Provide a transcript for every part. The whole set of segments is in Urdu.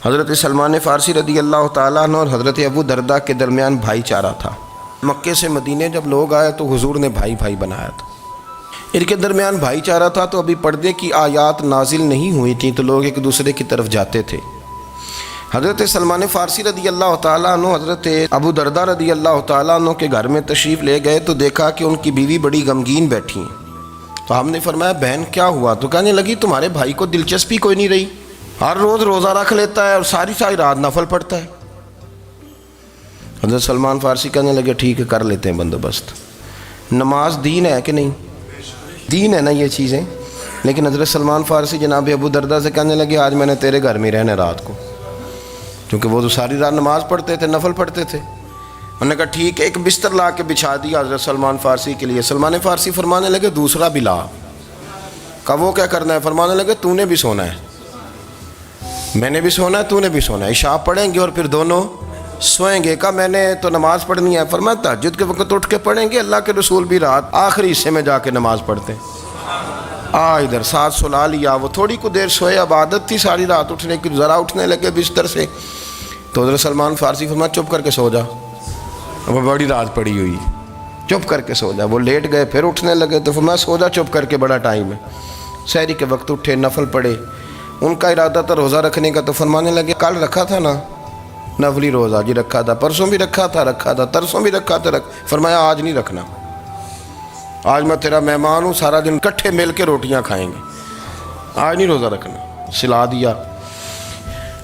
حضرت سلمان فارسی رضی اللہ تعالیٰ عنہ اور حضرت ابو دردہ کے درمیان بھائی چارہ تھا۔ مکے سے مدینے جب لوگ آئے تو حضور نے بھائی بھائی بنایا تھا، ان کے درمیان بھائی چارہ تھا، تو ابھی پردے کی آیات نازل نہیں ہوئی تھیں تو لوگ ایک دوسرے کی طرف جاتے تھے۔ حضرت سلمان فارسی رضی اللہ تعالیٰ عنہ حضرت ابو دردہ رضی اللہ تعالیٰ عنہ کے گھر میں تشریف لے گئے تو دیکھا کہ ان کی بیوی بڑی غمگین بیٹھی ہیں۔ تو ہم نے فرمایا بہن کیا ہوا؟ تو کہنے لگی تمہارے بھائی کو دلچسپی کوئی نہیں رہی، ہر روز روزہ رکھ لیتا ہے اور ساری رات نفل پڑھتا ہے۔ حضرت سلمان فارسی کہنے لگے ٹھیک ہے کر لیتے ہیں بندوبست۔ نماز دین ہے کہ نہیں؟ دین ہے نا یہ چیزیں۔ لیکن حضرت سلمان فارسی جناب ابو دردہ سے کہنے لگے آج میں نے تیرے گھر میں رہنا رات کو، کیونکہ وہ تو ساری رات نماز پڑھتے تھے، نفل پڑھتے تھے۔ انہوں نے کہا ٹھیک ہے، ایک بستر لا کے بچھا دیا حضرت سلمان فارسی کے لیے۔ سلمان فارسی فرمانے لگے دوسرا بھی لا۔ کہا وہ کیا کرنا ہے؟ فرمانے لگے تو نے بھی سونا ہے، میں نے بھی سونا ہے، تو نے بھی سونا ہے، عشاء پڑھیں گے اور پھر دونوں سوئیں گے۔ کہا میں نے تو نماز پڑھنی ہے۔ فرمایا تہجد کے وقت اٹھ کے پڑھیں گے، اللہ کے رسول بھی رات آخری حصے میں جا کے نماز پڑھتے ہیں۔ ادھر ساتھ سلا لیا، وہ تھوڑی کو دیر سوئے، اب عادت تھی ساری رات اٹھنے کی، ذرا اٹھنے لگے بستر سے تو حضرت سلمان فارسی فرمایا چپ کر کے سو جا، وہ بڑی رات پڑی ہوئی، چپ کر کے سو جا۔ وہ لیٹ گئے، پھر اٹھنے لگے تو فرمایا سو جا چپ کر کے، بڑا ٹائم ہے۔ سحری کے وقت اٹھے، نفل پڑھے، ان کا ارادہ تھا روزہ رکھنے کا، تو فرمانے لگے کل رکھا تھا نا نفلی روزہ؟ جی رکھا تھا۔ پرسوں بھی رکھا تھا، ترسوں بھی رکھا تھا۔ فرمایا آج نہیں رکھنا، آج میں تیرا مہمان ہوں، سارا دن کٹھے مل کے روٹیاں کھائیں گے، آج نہیں روزہ رکھنا، سلا دیا۔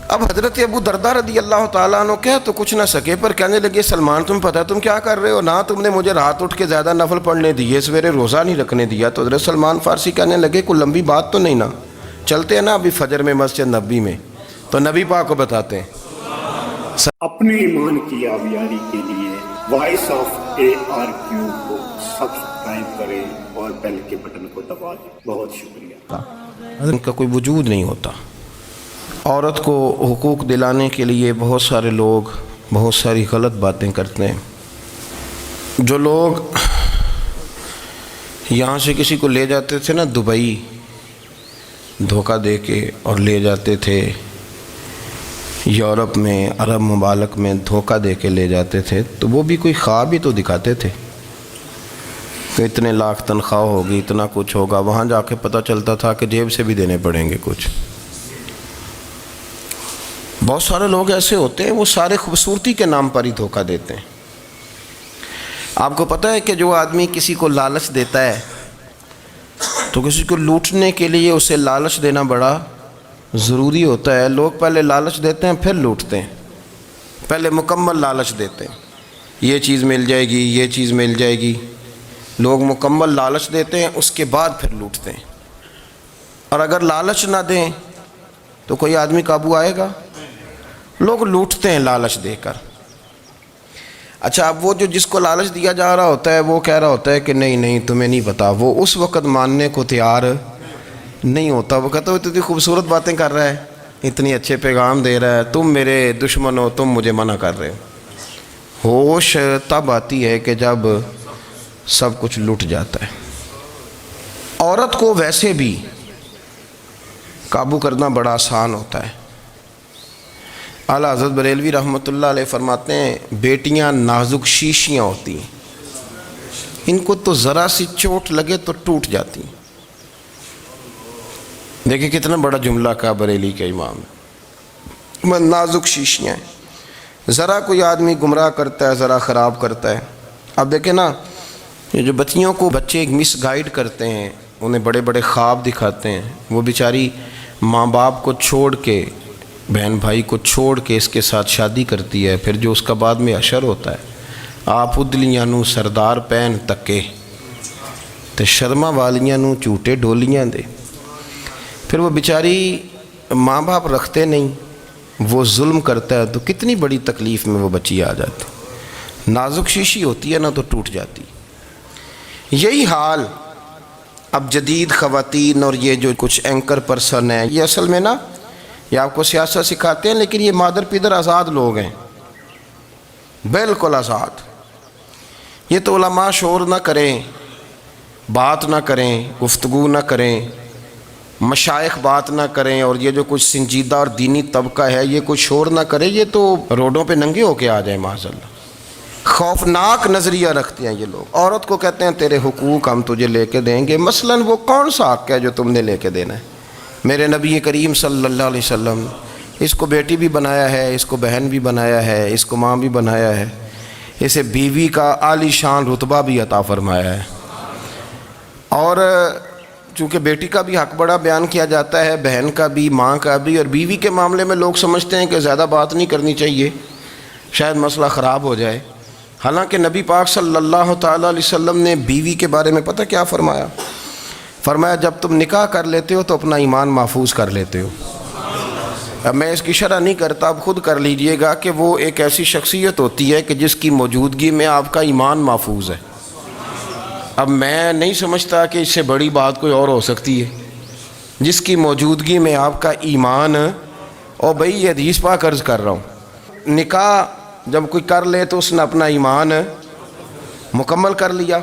اب حضرت ابو دردہ رضی اللہ تعالیٰ عنہ کہہ تو کچھ نہ سکے، پر کہنے لگے سلمان تم پتہ تم کیا کر رہے ہو؟ نہ تم نے مجھے رات اٹھ کے زیادہ نفل پڑھنے دیے، سویرے روزہ نہیں رکھنے دیا۔ تو حضرت سلمان فارسی کہنے لگے کوئی لمبی بات تو نہیں نا، چلتے ہیں نا ابھی فجر میں مسجد نبی میں، تو نبی پاک کو بتاتے ہیں۔ اپنے ایمان کی آبیاری کے لیے وائس آف ARQ کو سبسکرائب کریں اور بیل کے بٹن کو دبا دیں۔ بہت شکریہ۔ ان کا کوئی وجود نہیں ہوتا۔ عورت کو حقوق دلانے کے لیے بہت سارے لوگ بہت ساری غلط باتیں کرتے ہیں۔ جو لوگ یہاں سے کسی کو لے جاتے تھے نا دبئی، دھوکہ دے کے اور لے جاتے تھے یورپ میں، عرب ممالک میں دھوکہ دے کے لے جاتے تھے، تو وہ بھی کوئی خواب ہی تو دکھاتے تھے کہ اتنے لاکھ تنخواہ ہوگی، اتنا کچھ ہوگا۔ وہاں جا کے پتہ چلتا تھا کہ جیب سے بھی دینے پڑیں گے کچھ۔ بہت سارے لوگ ایسے ہوتے ہیں، وہ سارے خوبصورتی کے نام پر ہی دھوکہ دیتے ہیں۔ آپ کو پتہ ہے کہ جو آدمی کسی کو لالچ دیتا ہے تو کسی کو لوٹنے کے لیے اسے لالچ دینا بڑا ضروری ہوتا ہے۔ لوگ پہلے لالچ دیتے ہیں پھر لوٹتے ہیں، پہلے مکمل لالچ دیتے ہیں، یہ چیز مل جائے گی، یہ چیز مل جائے گی۔ لوگ مکمل لالچ دیتے ہیں، اس کے بعد پھر لوٹتے ہیں۔ اور اگر لالچ نہ دیں تو کوئی آدمی قابو آئے گا؟ لوگ لوٹتے ہیں لالچ دے کر۔ اچھا اب وہ جو جس کو لالچ دیا جا رہا ہوتا ہے وہ کہہ رہا ہوتا ہے کہ نہیں نہیں تمہیں نہیں پتا، وہ اس وقت ماننے کو تیار نہیں ہوتا۔ وہ کہتا ہے اتنی خوبصورت باتیں کر رہا ہے، اتنی اچھے پیغام دے رہا ہے، تم میرے دشمن ہو، تم مجھے منع کر رہے ہو۔ ہوش تب آتی ہے کہ جب سب کچھ لٹ جاتا ہے۔ عورت کو ویسے بھی قابو کرنا بڑا آسان ہوتا ہے۔ اعلیٰ حضرت بریلوی رحمۃ اللہ علیہ فرماتے ہیں بیٹیاں نازک شیشیاں ہوتی ہیں، ان کو تو ذرا سی چوٹ لگے تو ٹوٹ جاتی ہیں۔ دیکھیں کتنا بڑا جملہ کہا بریلی کے امام نے، نازک شیشیاں ہیں، ذرا کوئی آدمی گمراہ کرتا ہے، ذرا خراب کرتا ہے۔ اب دیکھیں نا یہ جو بچیوں کو بچے مس گائیڈ کرتے ہیں، انہیں بڑے بڑے خواب دکھاتے ہیں، وہ بیچاری ماں باپ کو چھوڑ کے، بہن بھائی کو چھوڑ کے اس کے ساتھ شادی کرتی ہے، پھر جو اس کا بعد میں حشر ہوتا ہے، آپ ادلیاں نو سردار پہن تکے تے شرما والیاں نو جھوٹے ڈولیاں دے۔ پھر وہ بیچاری ماں باپ رکھتے نہیں، وہ ظلم کرتا ہے، تو کتنی بڑی تکلیف میں وہ بچی آ جاتی۔ نازک شیشی ہوتی ہے نا تو ٹوٹ جاتی۔ یہی حال اب جدید خواتین اور یہ جو کچھ اینکر پرسن ہیں، یہ اصل میں نا یہ آپ کو سیاست سکھاتے ہیں، لیکن یہ مادر پیدر آزاد لوگ ہیں، بالکل آزاد۔ یہ تو علماء شور نہ کریں، بات نہ کریں، گفتگو نہ کریں، مشائخ بات نہ کریں اور یہ جو کچھ سنجیدہ اور دینی طبقہ ہے یہ کچھ شور نہ کرے، یہ تو روڈوں پہ ننگے ہو کے آ جائیں معاذ اللہ۔ خوفناک نظریہ رکھتے ہیں یہ لوگ۔ عورت کو کہتے ہیں تیرے حقوق ہم تجھے لے کے دیں گے، مثلاً وہ کون سا حق ہے جو تم نے لے کے دینا ہے؟ میرے نبی کریم صلی اللہ علیہ وسلم اس کو بیٹی بھی بنایا ہے، اس کو بہن بھی بنایا ہے، اس کو ماں بھی بنایا ہے، اسے بیوی کا عالی شان رتبہ بھی عطا فرمایا ہے۔ اور چونکہ بیٹی کا بھی حق بڑا بیان کیا جاتا ہے، بہن کا بھی، ماں کا بھی، اور بیوی کے معاملے میں لوگ سمجھتے ہیں کہ زیادہ بات نہیں کرنی چاہیے، شاید مسئلہ خراب ہو جائے۔ حالانکہ نبی پاک صلی اللہ تعالیٰ علیہ وسلم نے بیوی کے بارے میں پتہ کیا فرمایا؟ فرمایا جب تم نکاح کر لیتے ہو تو اپنا ایمان محفوظ کر لیتے ہو۔ اب میں اس کی شرح نہیں کرتا، اب خود کر لیجئے گا کہ وہ ایک ایسی شخصیت ہوتی ہے کہ جس کی موجودگی میں آپ کا ایمان محفوظ ہے۔ اب میں نہیں سمجھتا کہ اس سے بڑی بات کوئی اور ہو سکتی ہے، جس کی موجودگی میں آپ کا ایمان، اور بھئی یہ حدیث پاک عرض کر رہا ہوں، نکاح جب کوئی کر لے تو اس نے اپنا ایمان مکمل کر لیا۔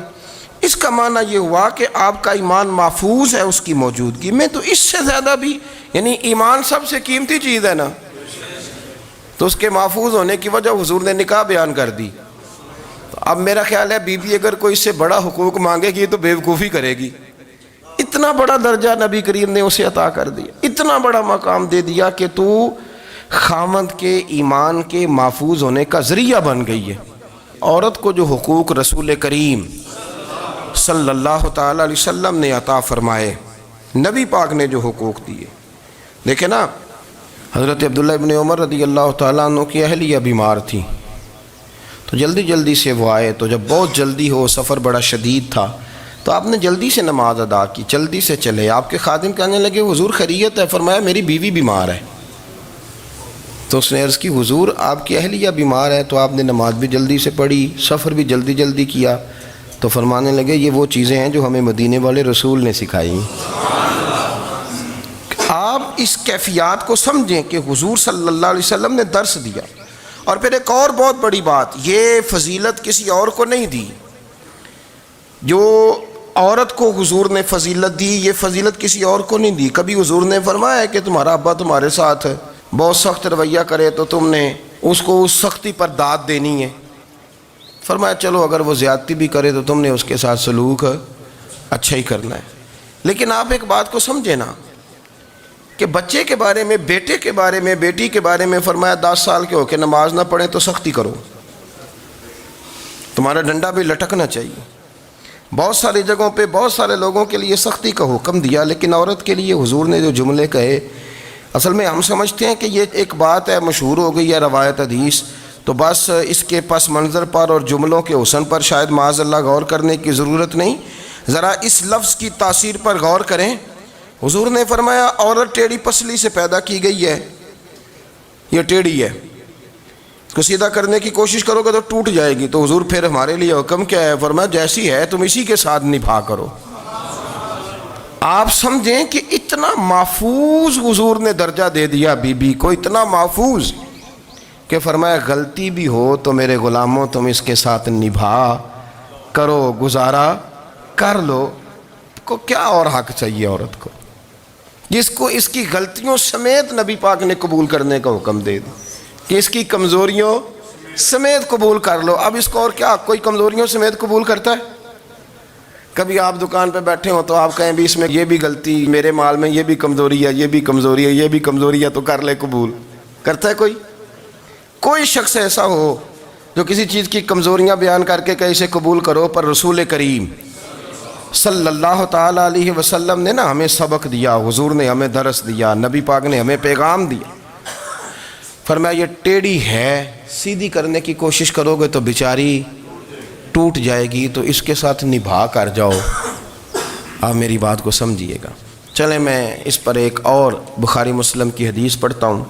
اس کا معنی یہ ہوا کہ آپ کا ایمان محفوظ ہے اس کی موجودگی میں، تو اس سے زیادہ بھی، یعنی ایمان سب سے قیمتی چیز ہے نا، تو اس کے محفوظ ہونے کی وجہ حضور نے نکاح بیان کر دی۔ تو اب میرا خیال ہے بیوی اگر کوئی اس سے بڑا حقوق مانگے گی تو بے وقوفی کرے گی۔ اتنا بڑا درجہ نبی کریم نے اسے عطا کر دیا، اتنا بڑا مقام دے دیا کہ تو خاوند کے ایمان کے محفوظ ہونے کا ذریعہ بن گئی ہے۔ عورت کو جو حقوق رسول کریم صلی اللہ تعالیٰ علیہ وسلم نے عطا فرمائے، نبی پاک نے جو حقوق دیے، دیکھیں نا، حضرت عبداللہ ابن عمر رضی اللہ تعالیٰ عنہ کی اہلیہ بیمار تھی، تو جلدی جلدی سے وہ آئے، تو جب بہت جلدی ہو، سفر بڑا شدید تھا، تو آپ نے جلدی سے نماز ادا کی، جلدی سے چلے۔ آپ کے خادم کہنے لگے حضور خیریت ہے؟ فرمایا میری بیوی بیمار ہے۔ تو اس نے عرض کی حضور آپ کی اہلیہ بیمار ہے، تو آپ نے نماز بھی جلدی سے پڑھی، سفر بھی جلدی جلدی کیا۔ تو فرمانے لگے یہ وہ چیزیں ہیں جو ہمیں مدینے والے رسول نے سکھائی۔ آپ اس کیفیات کو سمجھیں کہ حضور صلی اللہ علیہ وسلم نے درس دیا۔ اور پھر ایک اور بہت بڑی بات، یہ فضیلت کسی اور کو نہیں دی، جو عورت کو حضور نے فضیلت دی یہ فضیلت کسی اور کو نہیں دی۔ کبھی حضور نے فرمایا کہ تمہارا ابا تمہارے ساتھ بہت سخت رویہ کرے تو تم نے اس کو اس سختی پر داد دینی ہے؟ فرمایا چلو اگر وہ زیادتی بھی کرے تو تم نے اس کے ساتھ سلوک اچھا ہی کرنا ہے۔ لیکن آپ ایک بات کو سمجھیں نا کہ بچے کے بارے میں، بیٹے کے بارے میں، بیٹی کے بارے میں فرمایا 10 سال کے ہو کے نماز نہ پڑھیں تو سختی کرو، تمہارا ڈنڈا بھی لٹکنا چاہیے۔ بہت ساری جگہوں پہ بہت سارے لوگوں کے لیے سختی کا حکم دیا، لیکن عورت کے لیے حضور نے جو جملے کہے، اصل میں ہم سمجھتے ہیں کہ یہ ایک بات ہے، مشہور ہو گئی ہے روایت حدیث، تو بس اس کے پس منظر پر اور جملوں کے حسن پر شاید معاذ اللہ غور کرنے کی ضرورت نہیں، ذرا اس لفظ کی تاثیر پر غور کریں۔ حضور نے فرمایا عورت ٹیڑھی پسلی سے پیدا کی گئی ہے، یہ ٹیڑھی ہے، اس کو سیدھا کرنے کی کوشش کرو گے تو ٹوٹ جائے گی۔ تو حضور پھر ہمارے لیے حکم کیا ہے؟ فرمایا جیسی ہے تم اسی کے ساتھ نبھا کرو۔ آپ سمجھیں کہ اتنا محفوظ حضور نے درجہ دے دیا بی بی کو، اتنا محفوظ کہ فرمایا غلطی بھی ہو تو میرے غلاموں تم اس کے ساتھ نبھا کرو، گزارا کر لو۔ کو کیا اور حق چاہیے عورت کو، جس کو اس کی غلطیوں سمیت نبی پاک نے قبول کرنے کا حکم دے دی کہ اس کی کمزوریوں سمیت قبول کر لو۔ اب اس کو اور کیا، کوئی کمزوریوں سمیت قبول کرتا ہے؟ کبھی آپ دکان پہ بیٹھے ہوں تو آپ کہیں بھی اس میں یہ بھی غلطی، میرے مال میں یہ بھی کمزوری ہے، یہ بھی کمزوری ہے، یہ بھی کمزوری ہے، تو کر لے قبول؟ کرتا ہے کوئی؟ کوئی شخص ایسا ہو جو کسی چیز کی کمزوریاں بیان کر کے کہ اسے قبول کرو؟ پر رسول کریم صلی اللہ تعالیٰ علیہ وسلم نے نا ہمیں سبق دیا، حضور نے ہمیں درس دیا، نبی پاک نے ہمیں پیغام دیا۔ فرمایا یہ ٹیڑھی ہے، سیدھی کرنے کی کوشش کرو گے تو بیچاری ٹوٹ جائے گی، تو اس کے ساتھ نبھا کر جاؤ۔ آپ میری بات کو سمجھیے گا۔ چلیں میں اس پر ایک اور بخاری مسلم کی حدیث پڑھتا ہوں۔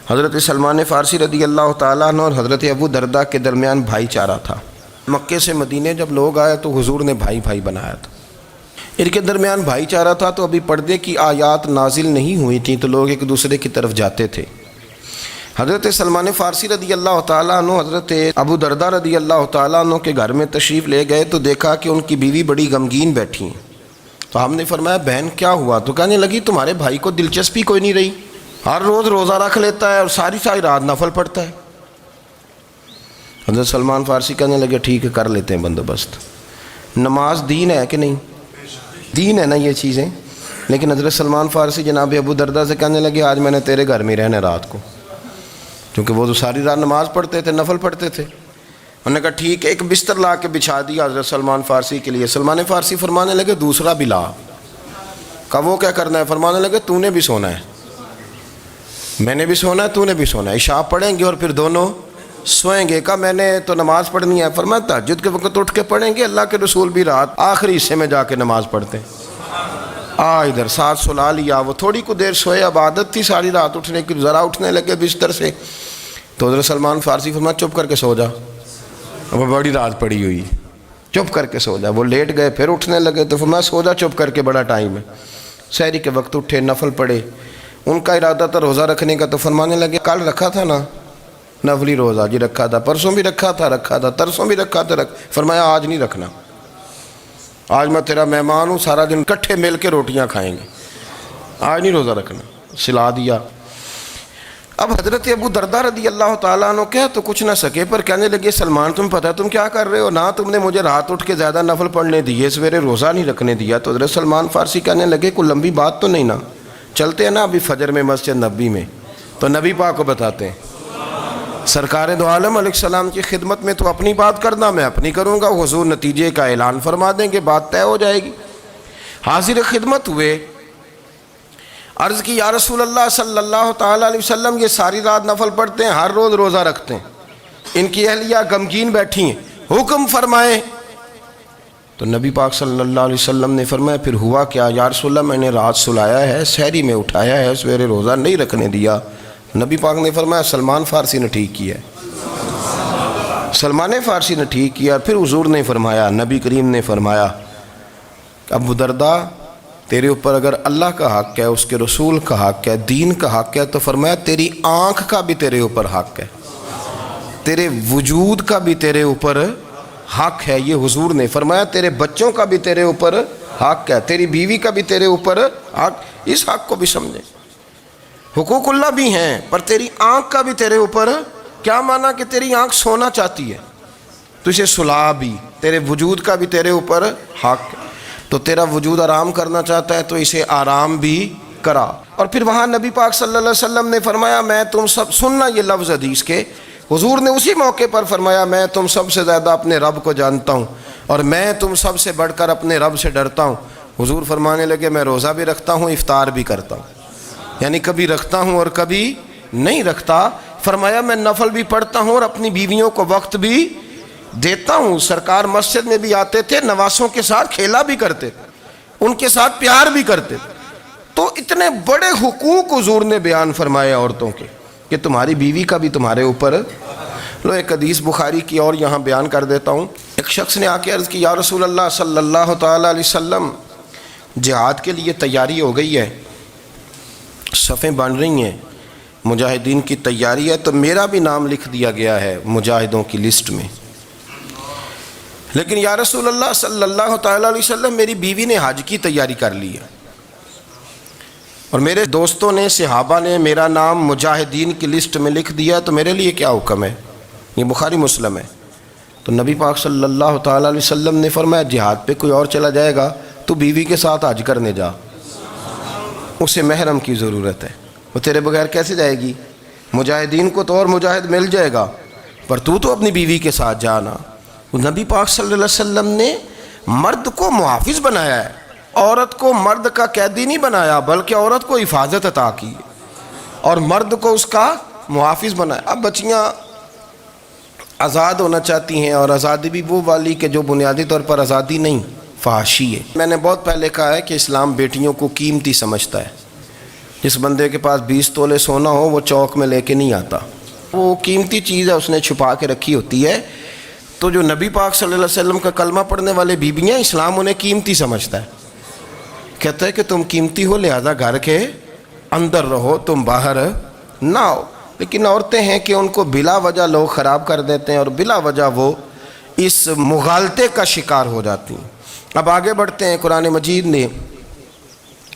حضرت سلمان فارسی رضی اللہ تعالیٰ عنہ اور حضرت ابو درداء کے درمیان بھائی چارہ تھا۔ مکے سے مدینے جب لوگ آئے تو حضور نے بھائی بھائی بنایا تھا، ان کے درمیان بھائی چارہ تھا، تو ابھی پردے کی آیات نازل نہیں ہوئی تھیں، تو لوگ ایک دوسرے کی طرف جاتے تھے۔ حضرت سلمان فارسی رضی اللہ تعالیٰ عنہ حضرت ابو درداء رضی اللہ تعالیٰ عنہ کے گھر میں تشریف لے گئے، تو دیکھا کہ ان کی بیوی بڑی غمگین بیٹھی ہیں۔ تو ہم نے فرمایا بہن کیا ہوا؟ تو کہنے لگی تمہارے بھائی کو دلچسپی کوئی نہیں رہی، ہر روز روزہ رکھ لیتا ہے اور ساری رات نفل پڑھتا ہے۔ حضرت سلمان فارسی کہنے لگے ٹھیک ہے کر لیتے ہیں بندوبست۔ نماز دین ہے کہ نہیں؟ دین ہے نا یہ چیزیں۔ لیکن حضرت سلمان فارسی جناب ابو دردہ سے کہنے لگے آج میں نے تیرے گھر میں رہنا رات کو، کیونکہ وہ تو ساری رات نماز پڑھتے تھے، نفل پڑھتے تھے۔ انہوں نے کہا ٹھیک ہے، ایک بستر لا کے بچھا دیا حضرت سلمان فارسی کے لیے۔ سلمان فارسی فرمانے لگے دوسرا بھی لا۔ کہا وہ کیا کرنا ہے؟ فرمانے لگے تو نے بھی سونا ہے، میں نے بھی سونا ہے، تو نے بھی سونا ہے، عشاء پڑھیں گے اور پھر دونوں سوئیں گے۔ کہا میں نے تو نماز پڑھنی ہے۔ فرمایا تہجد کے وقت اٹھ کے پڑھیں گے، اللہ کے رسول بھی رات آخری حصے میں جا کے نماز پڑھتے ہیں۔ ادھر ساتھ سلا لیا، وہ تھوڑی کو دیر سوئے، اب عادت تھی ساری رات اٹھنے کی، ذرا اٹھنے لگے بستر سے تو حضرت سلمان فارسی فرمایا چپ کر کے سو جا، وہ بڑی رات پڑی ہوئی، چپ کر کے سو جا۔ وہ لیٹ گئے، پھر اٹھنے لگے تو فرمایا سو جا چپ کر کے، بڑا ٹائم ہے۔ سحری کے وقت اٹھے، نفل پڑھے۔ ان کا ارادہ تھا روزہ رکھنے کا، تو فرمانے لگے کل رکھا تھا نا نفلی روزہ؟ جی رکھا تھا۔ پرسوں بھی رکھا تھا، ترسوں بھی رکھا تھا۔ فرمایا آج نہیں رکھنا، آج میں تیرا مہمان ہوں، سارا دن کٹھے مل کے روٹیاں کھائیں گے، آج نہیں روزہ رکھنا۔ سلا دیا۔ اب حضرت ابو دردہ رضی اللہ تعالیٰ عنہ کہہ تو کچھ نہ سکے، پر کہنے لگے سلمان تم پتہ تم کیا کر رہے ہو؟ نہ تم نے مجھے رات اٹھ کے زیادہ نفل پڑھنے دیے، سویرے روزہ نہیں رکھنے دیا۔ تو حضرت سلمان فارسی کہنے لگے کوئی لمبی بات تو نہیں نا، چلتے ہیں نا ابھی فجر میں مسجد نبی میں، تو نبی پاک کو بتاتے ہیں سرکار دو عالم علیہ السلام کی خدمت میں تو اپنی بات کرنا، میں اپنی کروں گا، حضور نتیجے کا اعلان فرما دیں گے، بات طے ہو جائے گی۔ حاضر خدمت ہوئے، عرض کی یا رسول اللہ صلی اللہ تعالیٰ علیہ وسلم یہ ساری رات نفل پڑھتے ہیں، ہر روز روزہ رکھتے ہیں، ان کی اہلیہ غمگین بیٹھی ہیں، حکم فرمائیں۔ تو نبی پاک صلی اللہ علیہ وسلم نے فرمایا پھر ہوا کیا؟ یا رسول اللہ میں نے رات سلایا ہے، سحری میں اٹھایا ہے، سویرے روزہ نہیں رکھنے دیا۔ نبی پاک نے فرمایا سلمان فارسی نے ٹھیک کیا ہے، سلمان فارسی نے ٹھیک کیا۔ پھر حضور نے فرمایا، نبی کریم نے فرمایا ابو دردہ تیرے اوپر اگر اللہ کا حق ہے، اس کے رسول کا حق ہے، دین کا حق ہے، تو فرمایا تیری آنکھ کا بھی تیرے اوپر حق ہے، تیرے وجود کا بھی تیرے اوپر حق ہے۔ یہ حضور نے فرمایا تیرے بچوں کا بھی تیرے اوپر حق ہے، تیری بیوی کا بھی تیرے اوپر حق۔ اس حق کو بھی سمجھیں، حقوق اللہ بھی ہیں، پر تیری آنکھ کا بھی تیرے اوپر کیا مانا کہ تیری آنکھ سونا چاہتی ہے تو اسے سلا بھی، تیرے وجود کا بھی تیرے اوپر حق ہے، تو تیرا وجود آرام کرنا چاہتا ہے تو اسے آرام بھی کرا۔ اور پھر وہاں نبی پاک صلی اللہ علیہ وسلم نے فرمایا میں تم سب، سننا یہ لفظ حدیث کے، حضور نے اسی موقع پر فرمایا میں تم سب سے زیادہ اپنے رب کو جانتا ہوں اور میں تم سب سے بڑھ کر اپنے رب سے ڈرتا ہوں۔ حضور فرمانے لگے میں روزہ بھی رکھتا ہوں، افطار بھی کرتا ہوں، یعنی کبھی رکھتا ہوں اور کبھی نہیں رکھتا۔ فرمایا میں نفل بھی پڑھتا ہوں اور اپنی بیویوں کو وقت بھی دیتا ہوں۔ سرکار مسجد میں بھی آتے تھے، نواسوں کے ساتھ کھیلا بھی کرتے تھے، ان کے ساتھ پیار بھی کرتے تھے۔ تو اتنے بڑے حقوق حضور نے بیان فرمائے عورتوں کے کہ تمہاری بیوی کا بھی تمہارے اوپر۔ لو ایک حدیث بخاری کی اور یہاں بیان کر دیتا ہوں۔ ایک شخص نے آ کے عرض کی یا رسول اللہ صلی اللہ تعالیٰ علیہ وسلم جہاد کے لیے تیاری ہو گئی ہے، صفیں بن رہی ہیں، مجاہدین کی تیاری ہے، تو میرا بھی نام لکھ دیا گیا ہے مجاہدوں کی لسٹ میں، لیکن یا رسول اللہ صلی اللہ تعالیٰ علیہ وسلم میری بیوی نے حج کی تیاری کر لی ہے اور میرے دوستوں نے، صحابہ نے میرا نام مجاہدین کی لسٹ میں لکھ دیا، تو میرے لیے کیا حکم ہے؟ یہ بخاری مسلم ہے۔ تو نبی پاک صلی اللہ تعالیٰ علیہ وسلم نے فرمایا جہاد پہ کوئی اور چلا جائے گا تو بیوی کے ساتھ حج کرنے جا، اسے محرم کی ضرورت ہے، وہ تیرے بغیر کیسے جائے گی؟ مجاہدین کو تو اور مجاہد مل جائے گا، پر تو اپنی بیوی کے ساتھ جانا۔ نبی پاک صلی اللہ علیہ وسلم نے مرد کو محافظ بنایا ہے، عورت کو مرد کا قیدی نہیں بنایا، بلکہ عورت کو حفاظت عطا کی اور مرد کو اس کا محافظ بنایا۔ اب بچیاں آزاد ہونا چاہتی ہیں، اور آزادی بھی وہ والی کہ جو بنیادی طور پر آزادی نہیں، فحاشی ہے۔ میں نے بہت پہلے کہا ہے کہ اسلام بیٹیوں کو قیمتی سمجھتا ہے۔ جس بندے کے پاس 20 تولے سونا ہو وہ چوک میں لے کے نہیں آتا، وہ قیمتی چیز ہے، اس نے چھپا کے رکھی ہوتی ہے۔ تو جو نبی پاک صلی اللہ علیہ وسلم کا کلمہ پڑھنے والے بیویاں، اسلام انہیں قیمتی سمجھتا ہے، کہتا ہے کہ تم قیمتی ہو لہذا گھر کے اندر رہو، تم باہر نہ آؤ۔ لیکن عورتیں ہیں کہ ان کو بلا وجہ لوگ خراب کر دیتے ہیں اور بلا وجہ وہ اس مغالطے کا شکار ہو جاتی ہیں۔ اب آگے بڑھتے ہیں۔ قرآن مجید نے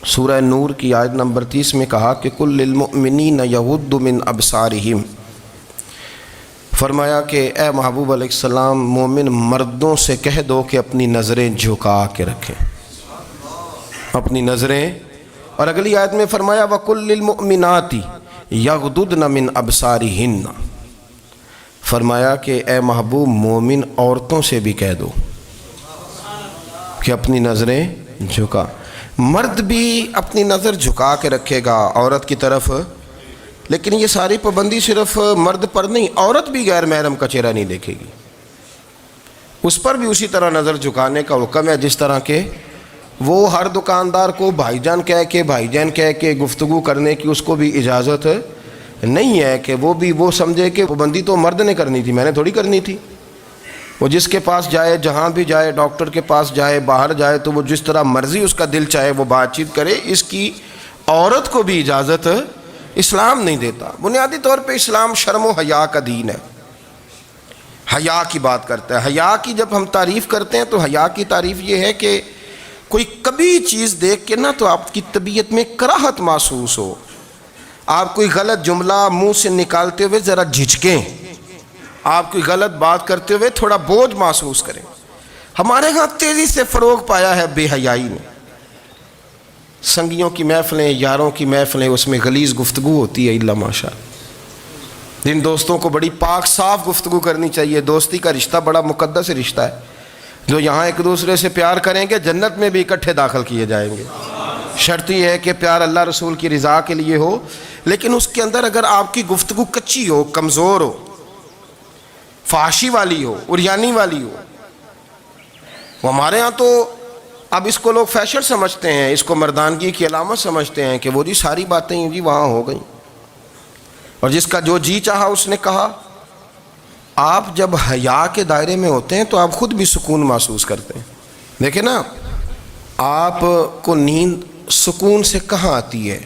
سورہ نور کی آیت نمبر 30 میں کہا کہ کل للمؤمنین یغضوا من ابصارہم، فرمایا کہ اے محبوب علیہ السلام مومن مردوں سے کہہ دو کہ اپنی نظریں جھکا کے رکھیں، اپنی نظریں۔ اور اگلی آیت میں فرمایا وَقُلْ لِلْمُؤْمِنَاتِ يَغْضُضْنَ مِنْ أَبْصَارِهِنَّ، فرمایا کہ اے محبوب مومن عورتوں سے بھی کہہ دو کہ اپنی نظریں جھکا۔ مرد بھی اپنی نظر جھکا کے رکھے گا عورت کی طرف، لیکن یہ ساری پابندی صرف مرد پر نہیں، عورت بھی غیر محرم کا چہرہ نہیں دیکھے گی، اس پر بھی اسی طرح نظر جھکانے کا حکم ہے، جس طرح کہ وہ ہر دکاندار کو بھائی جان کہہ کے گفتگو کرنے کی اس کو بھی اجازت نہیں ہے کہ وہ سمجھے کہ پابندی تو مرد نے کرنی تھی، میں نے تھوڑی کرنی تھی۔ وہ جس کے پاس جائے، جہاں بھی جائے، ڈاکٹر کے پاس جائے، باہر جائے، تو وہ جس طرح مرضی اس کا دل چاہے وہ بات چیت کرے، اس کی عورت کو بھی اجازت اسلام نہیں دیتا۔ بنیادی طور پہ اسلام شرم و حیا کا دین ہے، حیا کی بات کرتا ہے۔ حیا کی جب ہم تعریف کرتے ہیں تو حیا کی تعریف یہ ہے کہ کوئی کبھی چیز دیکھ کے نہ تو آپ کی طبیعت میں کراہت محسوس ہو، آپ کوئی غلط جملہ منہ سے نکالتے ہوئے ذرا جھجکیں، آپ کوئی غلط بات کرتے ہوئے تھوڑا بوجھ محسوس کریں۔ ہمارے ہاں تیزی سے فروغ پایا ہے بے حیائی نے، سنگیوں کی محفلیں، یاروں کی محفلیں، اس میں غلیظ گفتگو ہوتی ہے الا ماشاء اللہ۔ جن دوستوں کو بڑی پاک صاف گفتگو کرنی چاہیے، دوستی کا رشتہ بڑا مقدس رشتہ ہے، جو یہاں ایک دوسرے سے پیار کریں گے جنت میں بھی اکٹھے داخل کیے جائیں گے۔ شرط یہ ہے کہ پیار اللہ رسول کی رضا کے لیے ہو، لیکن اس کے اندر اگر آپ کی گفتگو کچی ہو، کمزور ہو، فحاشی والی ہو، عریانی والی ہو، وہ ہمارے ہاں تو اب اس کو لوگ فیشن سمجھتے ہیں، اس کو مردانگی کی علامت سمجھتے ہیں کہ وہ جی ساری باتیں جی وہاں ہو گئیں، اور جس کا جو جی چاہا اس نے کہا۔ آپ جب حیا کے دائرے میں ہوتے ہیں تو آپ خود بھی سکون محسوس کرتے ہیں۔ دیکھیں نا، آپ کو نیند سکون سے کہاں آتی ہے؟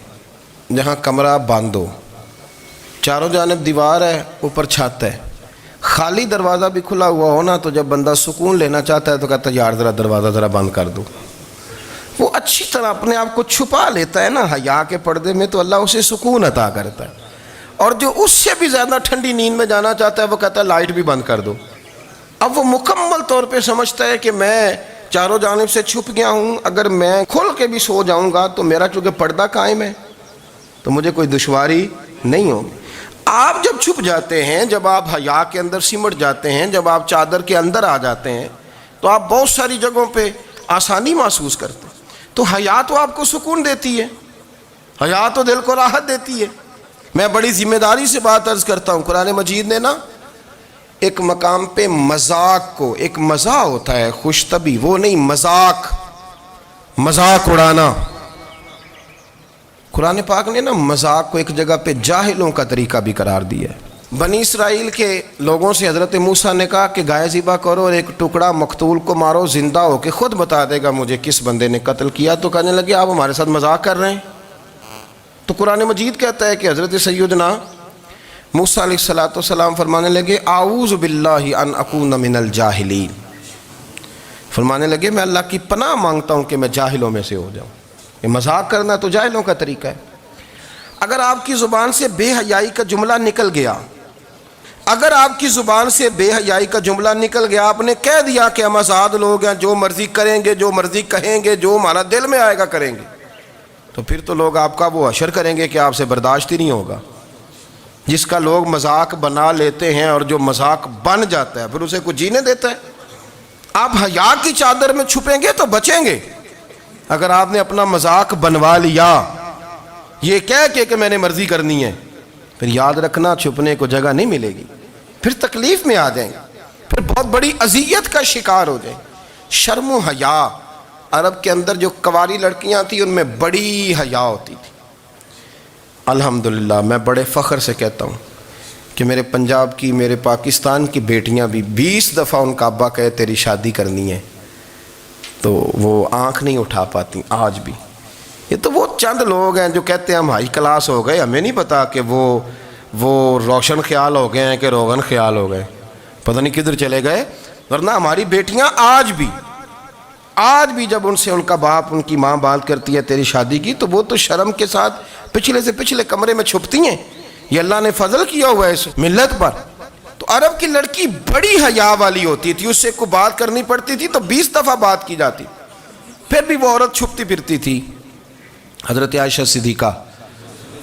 جہاں کمرہ بند ہو، چاروں جانب دیوار ہے، اوپر چھت ہے، خالی دروازہ بھی کھلا ہوا ہو نا، تو جب بندہ سکون لینا چاہتا ہے تو کہتا ہے یار ذرا دروازہ ذرا بند کر دو۔ وہ اچھی طرح اپنے آپ کو چھپا لیتا ہے نا حیا کے پردے میں، تو اللہ اسے سکون عطا کرتا ہے۔ اور جو اس سے بھی زیادہ ٹھنڈی نیند میں جانا چاہتا ہے وہ کہتا ہے لائٹ بھی بند کر دو۔ اب وہ مکمل طور پہ سمجھتا ہے کہ میں چاروں جانب سے چھپ گیا ہوں، اگر میں کھل کے بھی سو جاؤں گا تو میرا چونکہ پردہ قائم ہے تو مجھے کوئی دشواری نہیں ہوگی۔ آپ جب چھپ جاتے ہیں، جب آپ حیا کے اندر سمٹ جاتے ہیں، جب آپ چادر کے اندر آ جاتے ہیں تو آپ بہت ساری جگہوں پہ آسانی محسوس کرتے ہیں۔ تو حیا تو آپ کو سکون دیتی ہے، حیا تو دل کو راحت دیتی ہے۔ میں بڑی ذمہ داری سے بات عرض کرتا ہوں، قرآن مجید نے نا ایک مقام پہ مذاق کو، ایک مزاح ہوتا ہے خوش طبی، وہ نہیں، مذاق اڑانا، قرآن پاک نے نا مذاق کو ایک جگہ پہ جاہلوں کا طریقہ بھی قرار دیا ہے۔ بنی اسرائیل کے لوگوں سے حضرت موسیٰ نے کہا کہ گائے ذبح کرو اور ایک ٹکڑا مقتول کو مارو، زندہ ہو کے خود بتا دے گا مجھے کس بندے نے قتل کیا۔ تو کہنے لگے آپ ہمارے ساتھ مذاق کر رہے ہیں۔ تو قرآن مجید کہتا ہے کہ حضرت سیدنا موسیٰ علیہ السلام فرمانے لگے اعوذ باللہ ان اکون من الجاہلین، فرمانے لگے میں اللہ کی پناہ مانگتا ہوں کہ میں جاہلوں میں سے ہو جاؤں۔ یہ مذاق کرنا تو جاہلوں کا طریقہ ہے۔ اگر آپ کی زبان سے بے حیائی کا جملہ نکل گیا، اگر آپ کی زبان سے بے حیائی کا جملہ نکل گیا، آپ نے کہہ دیا کہ ہم آزاد لوگ ہیں، جو مرضی کریں گے، جو مرضی کہیں گے، جو ہمارا دل میں آئے گا کریں گے، تو پھر تو لوگ آپ کا وہ حشر کریں گے کہ آپ سے برداشت ہی نہیں ہوگا۔ جس کا لوگ مذاق بنا لیتے ہیں اور جو مذاق بن جاتا ہے پھر اسے کچھ جینے دیتا ہے۔ آپ حیا کی چادر میں چھپیں گے تو بچیں گے۔ اگر آپ نے اپنا مذاق بنوا لیا یہ کہہ کے کہ میں نے مرضی کرنی ہے، پھر یاد رکھنا چھپنے کو جگہ نہیں ملے گی، پھر تکلیف میں آ جائیں گے، پھر بہت بڑی اذیت کا شکار ہو جائیں۔ شرم و حیا، عرب کے اندر جو کنواری لڑکیاں تھیں ان میں بڑی حیا ہوتی تھی۔ الحمدللہ میں بڑے فخر سے کہتا ہوں کہ میرے پنجاب کی، میرے پاکستان کی بیٹیاں بھی 20 دفعہ ان کا ابا کہے تیری شادی کرنی ہے تو وہ آنکھ نہیں اٹھا پاتی آج بھی۔ یہ تو وہ چند لوگ ہیں جو کہتے ہیں ہم ہائی کلاس ہو گئے، ہمیں نہیں پتا کہ وہ روشن خیال ہو گئے ہیں کہ روغن خیال ہو گئے، پتہ نہیں کدھر چلے گئے۔ ورنہ ہماری بیٹیاں آج بھی آج بھی جب ان سے ان کا باپ ان کی ماں بات کرتی ہے تیری شادی کی تو وہ تو شرم کے ساتھ پچھلے سے پچھلے کمرے میں چھپتی ہیں. یہ اللہ نے فضل کیا ہوا ہے اس ملت پر. تو عرب کی لڑکی بڑی حیا والی ہوتی تھی, اس سے کوئی بات کرنی پڑتی تھی تو 20 دفعہ بات کی جاتی, پھر بھی وہ عورت چھپتی پھرتی تھی. حضرت عائشہ صدیقہ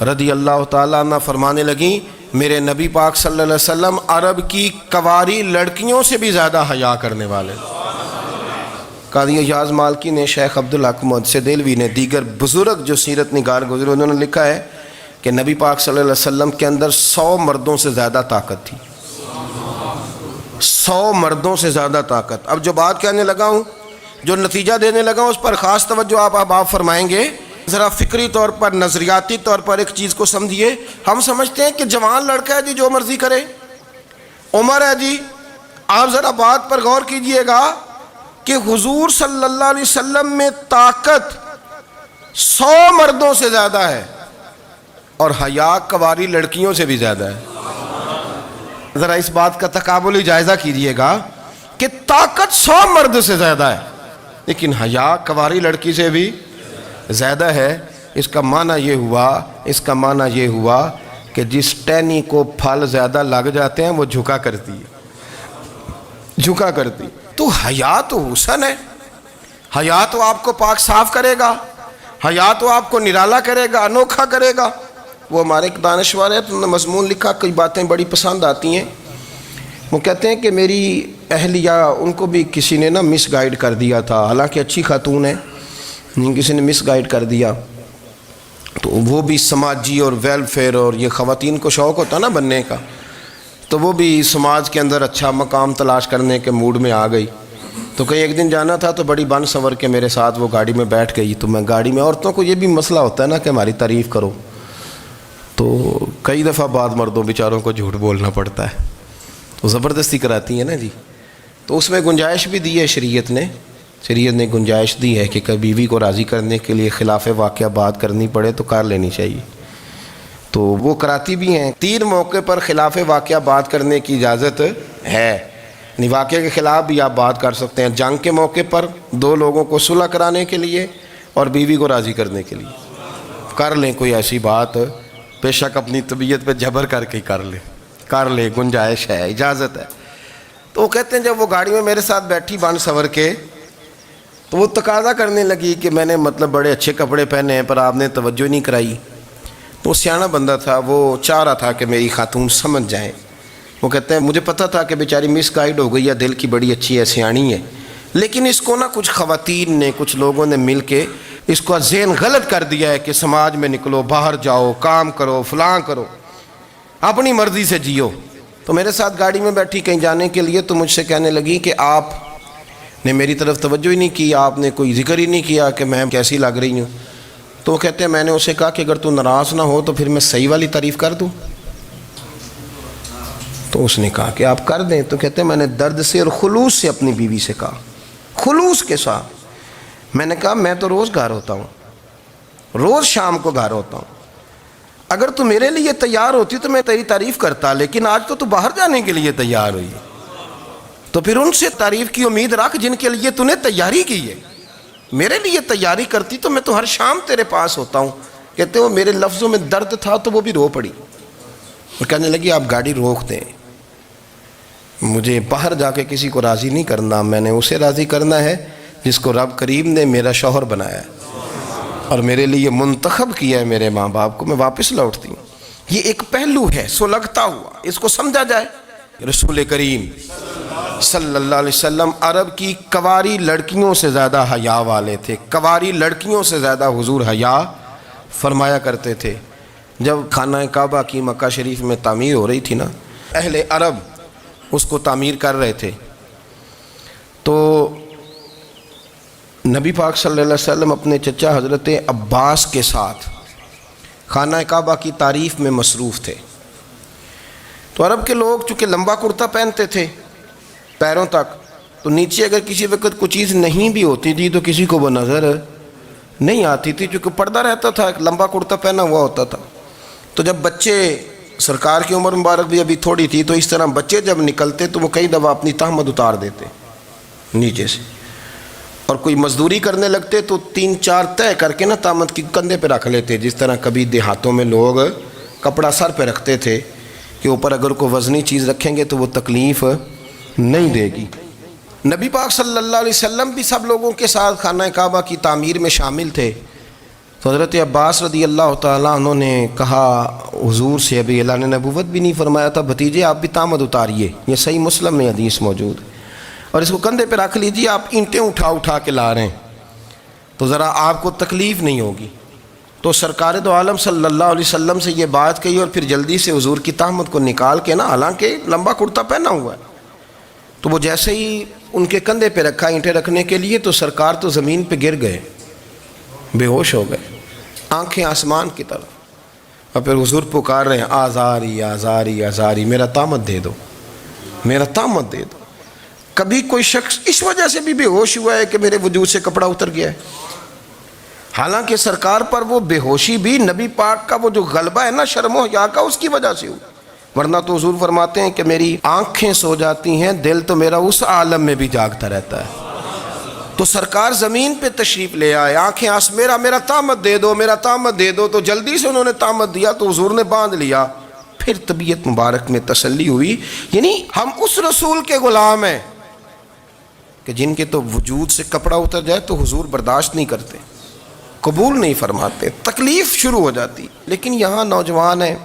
رضی اللہ تعالیٰ عنہ فرمانے لگیں میرے نبی پاک صلی اللہ علیہ وسلم عرب کی کواری لڑکیوں سے بھی زیادہ حیا کرنے والے. قاضی اعجاز مالکی نے, شیخ عبدالحق محدث دہلوی نے, دیگر بزرگ جو سیرت نگار گزرے انہوں نے لکھا ہے کہ نبی پاک صلی اللہ علیہ وسلم کے اندر 100 مردوں سے زیادہ طاقت تھی. 100 مردوں سے زیادہ طاقت. اب جو بات کہنے لگا ہوں, جو نتیجہ دینے لگا ہوں, اس پر خاص توجہ آپ فرمائیں گے. ذرا فکری طور پر, نظریاتی طور پر ایک چیز کو سمجھیے. ہم سمجھتے ہیں کہ جوان لڑکا ہے جی جو مرضی کرے, عمر ہے جی. آپ ذرا بات پر غور کیجئے گا کہ حضور صلی اللہ علیہ وسلم میں طاقت 100 مردوں سے زیادہ ہے اور حیا کواری لڑکیوں سے بھی زیادہ ہے. ذرا اس بات کا تقابلی جائزہ کیجئے گا کہ طاقت 100 مرد سے زیادہ ہے لیکن حیا کواری لڑکی سے بھی زیادہ ہے. اس کا معنی یہ ہوا کہ جس ٹہنی کو پھل زیادہ لگ جاتے ہیں وہ جھکا کرتی. تو حیا تو حسن ہے, حیا تو آپ کو پاک صاف کرے گا, حیا تو آپ کو نرالا کرے گا, انوکھا کرے گا. وہ ہمارے ایک دانشور ہے, تو انہوں نے مضمون لکھا, کئی باتیں بڑی پسند آتی ہیں. وہ کہتے ہیں کہ میری اہلیہ, ان کو بھی کسی نے مس گائیڈ کر دیا تھا, حالانکہ اچھی خاتون ہے, کسی نے مس گائیڈ کر دیا. تو وہ بھی سماجی اور ویلفیئر اور یہ خواتین کو شوق ہوتا نا بننے کا, تو وہ بھی سماج کے اندر اچھا مقام تلاش کرنے کے موڈ میں آ گئی. تو کہیں ایک دن جانا تھا تو بڑی بن سنور کے میرے ساتھ وہ گاڑی میں بیٹھ گئی. تو میں گاڑی میں, عورتوں کو یہ بھی مسئلہ ہوتا ہے نا کہ ہماری تعریف کرو, تو کئی دفعہ بعد مردوں بیچاروں کو جھوٹ بولنا پڑتا ہے, تو زبردستی کراتی ہیں نا جی. تو اس میں گنجائش بھی دی ہے شریعت نے گنجائش دی ہے کہ کبھی بیوی کو راضی کرنے کے لیے خلاف واقعہ بات کرنی پڑے تو کر لینی چاہیے. تو وہ کراتی بھی ہیں. 3 موقع پر خلاف واقعہ بات کرنے کی اجازت ہے. واقعے کے خلاف بھی آپ بات کر سکتے ہیں. جنگ کے موقع پر 2 لوگوں کو صلح کرانے کے لیے اور بیوی کو راضی کرنے کے لیے کر لیں کوئی ایسی بات, بے شک اپنی طبیعت پہ جبر کر کے کر لیں, گنجائش ہے, اجازت ہے. تو وہ کہتے ہیں جب وہ گاڑی میں میرے ساتھ بیٹھی بن سنور کے, تو وہ تقاضا کرنے لگی کہ میں نے بڑے اچھے کپڑے پہنے ہیں پر آپ نے توجہ نہیں کرائی. تو وہ سیاںا بندہ تھا, وہ چاہ رہا تھا کہ میری خاتون سمجھ جائیں. وہ کہتے ہیں مجھے پتہ تھا کہ بیچاری مس گائیڈ ہو گئی ہے, دل کی بڑی اچھی ہے, سیاਣੀ ہے, لیکن اس کو کچھ خواتین نے, کچھ لوگوں نے مل کے اس کو ذہن غلط کر دیا ہے کہ سماج میں نکلو, باہر جاؤ, کام کرو, فلاں کرو, اپنی مرضی سے جیو. تو میرے ساتھ گاڑی میں بیٹھی کہیں جانے کے لیے, تو مجھ سے کہنے لگی کہ آپ نے میری طرف توجہ ہی نہیں کی, آپ نے کوئی ذکر ہی نہیں کیا کہ میں کیسی لگ رہی ہوں. تو وہ کہتے ہیں میں نے اسے کہا کہ اگر تو ناراض نہ ہو تو پھر میں صحیح والی تعریف کر دوں. تو اس نے کہا کہ آپ کر دیں. تو کہتے ہیں میں نے درد سے اور خلوص سے اپنی بیوی سے کہا, خلوص کے ساتھ میں نے کہا میں تو روز گھر ہوتا ہوں, روز شام کو گھر ہوتا ہوں, اگر تو میرے لیے تیار ہوتی تو میں تیری تعریف کرتا, لیکن آج تو باہر جانے کے لیے تیار ہوئی, تو پھر ان سے تعریف کی امید رکھ جن کے لیے تو نے تیاری کی ہے. میرے لیے تیاری کرتی تو میں تو ہر شام تیرے پاس ہوتا ہوں. کہتے وہ میرے لفظوں میں درد تھا تو وہ بھی رو پڑی اور کہنے لگی آپ گاڑی روک دیں, مجھے باہر جا کے کسی کو راضی نہیں کرنا, میں نے اسے راضی کرنا ہے جس کو رب کریم نے میرا شوہر بنایا اور میرے لیے منتخب کیا ہے, میرے ماں باپ کو. میں واپس لوٹتی ہوں. یہ ایک پہلو ہے سلگتا ہوا, اس کو سمجھا جائے. رسول کریم صلی اللہ علیہ وسلم عرب کی کواری لڑکیوں سے زیادہ حیا والے تھے, کواری لڑکیوں سے زیادہ حضور حیا فرمایا کرتے تھے. جب خانہ کعبہ کی مکہ شریف میں تعمیر ہو رہی تھی نا, اہل عرب اس کو تعمیر کر رہے تھے, تو نبی پاک صلی اللہ علیہ وسلم اپنے چچا حضرت عباس کے ساتھ خانہ کعبہ کی تعریف میں مصروف تھے. تو عرب کے لوگ چونکہ لمبا کرتا پہنتے تھے پیروں تک, تو نیچے اگر کسی وقت کوئی چیز نہیں بھی ہوتی تھی تو کسی کو وہ نظر نہیں آتی تھی, چونکہ پردہ رہتا تھا, ایک لمبا کرتا پہنا ہوا ہوتا تھا. تو جب بچے, سرکار کی عمر مبارک بھی ابھی تھوڑی تھی, تو اس طرح بچے جب نکلتے تو وہ کئی دفعہ اپنی تہمت اتار دیتے نیچے سے, اور کوئی مزدوری کرنے لگتے تو 3-4 طے کر کے نا تامت کی کندھے پہ رکھ لیتے، جس طرح کبھی دیہاتوں میں لوگ کپڑا سر پہ رکھتے تھے کہ اوپر اگر کوئی وزنی چیز رکھیں گے تو وہ تکلیف نہیں دے گی۔ نبی پاک صلی اللہ علیہ وسلم بھی سب لوگوں کے ساتھ خانہ کعبہ کی تعمیر میں شامل تھے، تو حضرت عباس رضی اللہ تعالیٰ عنہ نے کہا حضور سے، ابھی اعلان نبوت بھی نہیں فرمایا تھا، بھتیجے آپ بھی تامت اتاریے، یہ صحیح مسلم میں حدیث موجود ہے، اور اس کو کندھے پہ رکھ لیجیے، آپ اینٹیں اٹھا کے لا رہے ہیں تو ذرا آپ کو تکلیف نہیں ہوگی۔ تو سرکار دو عالم صلی اللہ علیہ وسلم سے یہ بات کہی، اور پھر جلدی سے حضور کی تہمت کو نکال کے نا، حالانکہ لمبا کرتا پہنا ہوا ہے، تو وہ جیسے ہی ان کے کندھے پہ رکھا اینٹیں رکھنے کے لیے، تو سرکار تو زمین پہ گر گئے، بے ہوش ہو گئے، آنکھیں آسمان کی طرف، اور پھر حضور پکار رہے ہیں آزاری آزاری آزاری، میرا تامت دے دو، میرا تامت دے دو۔ کبھی کوئی شخص اس وجہ سے بھی بے ہوش ہوا ہے کہ میرے وجود سے کپڑا اتر گیا ہے؟ حالانکہ سرکار پر وہ بے ہوشی بھی نبی پاک کا وہ جو غلبہ ہے نا شرم و حیا کا، اس کی وجہ سے ہوئی، ورنہ تو حضور فرماتے ہیں کہ میری آنکھیں سو جاتی ہیں، دل تو میرا اس عالم میں بھی جاگتا رہتا ہے۔ تو سرکار زمین پہ تشریف لے آئے، آنکھیں میرا تامت دے دو، میرا تامت دے دو، تو جلدی سے انہوں نے تامت دیا، تو حضور نے باندھ لیا، پھر طبیعت مبارک میں تسلی ہوئی۔ یعنی ہم اس رسول کے غلام ہیں کہ جن کے تو وجود سے کپڑا اتر جائے تو حضور برداشت نہیں کرتے، قبول نہیں فرماتے، تکلیف شروع ہو جاتی۔ لیکن یہاں نوجوان ہیں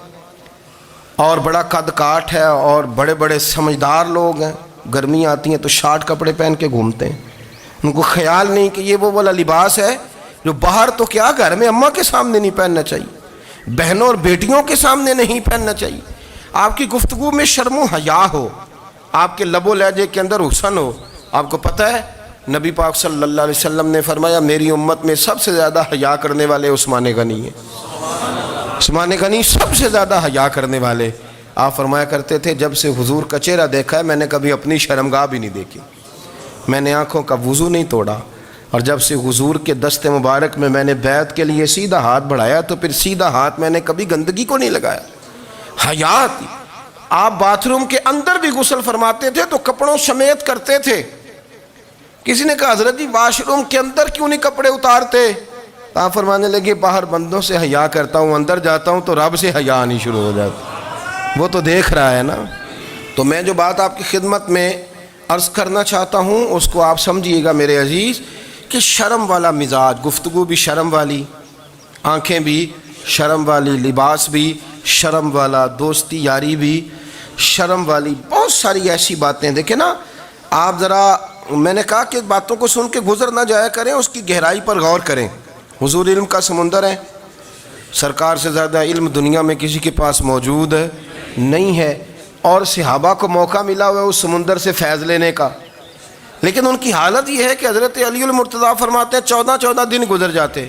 اور بڑا قد کاٹ ہے اور بڑے بڑے سمجھدار لوگ ہیں، گرمیاں آتی ہیں تو شارٹ کپڑے پہن کے گھومتے ہیں، ان کو خیال نہیں کہ یہ وہ والا لباس ہے جو باہر تو کیا گھر میں اماں کے سامنے نہیں پہننا چاہیے، بہنوں اور بیٹیوں کے سامنے نہیں پہننا چاہیے۔ آپ کی گفتگو میں شرم و حیا ہو، آپ کے لب و لہجے کے اندر حسن ہو۔ آپ کو پتہ ہے نبی پاک صلی اللہ علیہ وسلم نے فرمایا میری امت میں سب سے زیادہ حیا کرنے والے عثمان غنی ہیں، عثمان غنی سب سے زیادہ حیا کرنے والے۔ آپ فرمایا کرتے تھے جب سے حضور کا چہرہ دیکھا ہے میں نے کبھی اپنی شرمگاہ بھی نہیں دیکھی، میں نے آنکھوں کا وضو نہیں توڑا، اور جب سے حضور کے دست مبارک میں نے بیعت کے لیے سیدھا ہاتھ بڑھایا تو پھر سیدھا ہاتھ میں نے کبھی گندگی کو نہیں لگایا، حیا تھی۔ آپ باتھ روم کے اندر بھی غسل فرماتے تھے تو کپڑوں سمیت کرتے تھے۔ کسی نے کہا حضرت جی واش روم کے اندر کیوں نہیں کپڑے اتارتے؟ آپ فرمانے لگے باہر بندوں سے حیا کرتا ہوں، اندر جاتا ہوں تو رب سے حیا آنی شروع ہو جاتی، وہ تو دیکھ رہا ہے نا۔ تو میں جو بات آپ کی خدمت میں عرض کرنا چاہتا ہوں اس کو آپ سمجھیے گا میرے عزیز، کہ شرم والا مزاج، گفتگو بھی شرم والی، آنکھیں بھی شرم والی، لباس بھی شرم والا، دوستی یاری بھی شرم والی، بہت ساری ایسی باتیں۔ دیکھیں نا آپ ذرا، میں نے کہا کہ باتوں کو سن کے گزر نہ جایا کریں، اس کی گہرائی پر غور کریں۔ حضور علم کا سمندر ہے، سرکار سے زیادہ علم دنیا میں کسی کے پاس موجود نہیں ہے، اور صحابہ کو موقع ملا ہوا ہے اس سمندر سے فیض لینے کا، لیکن ان کی حالت یہ ہے کہ حضرت علی المرتضیٰ فرماتے ہیں 14 دن گزر جاتے،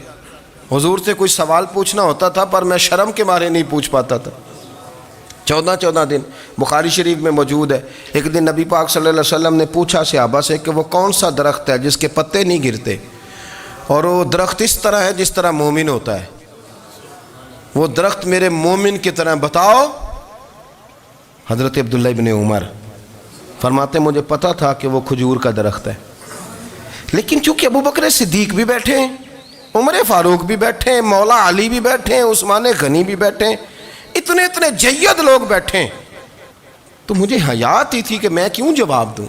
حضور سے کوئی سوال پوچھنا ہوتا تھا پر میں شرم کے مارے نہیں پوچھ پاتا تھا، 14 دن۔ بخاری شریف میں موجود ہے، ایک دن نبی پاک صلی اللہ علیہ وسلم نے پوچھا صحابہ سے کہ وہ کون سا درخت ہے جس کے پتے نہیں گرتے، اور وہ درخت اس طرح ہے جس طرح مومن ہوتا ہے، وہ درخت میرے مومن کی طرح بتاؤ۔ حضرت عبداللہ ابن عمر فرماتے مجھے پتا تھا کہ وہ کھجور کا درخت ہے، لیکن چونکہ ابو بکر صدیق بھی بیٹھے ہیں، عمر فاروق بھی بیٹھے ہیں، مولا علی بھی بیٹھے ہیں، عثمان غنی بھی بیٹھے ہیں، اتنے جید لوگ بیٹھے ہیں، تو مجھے حیا آتی تھی کہ میں کیوں جواب دوں۔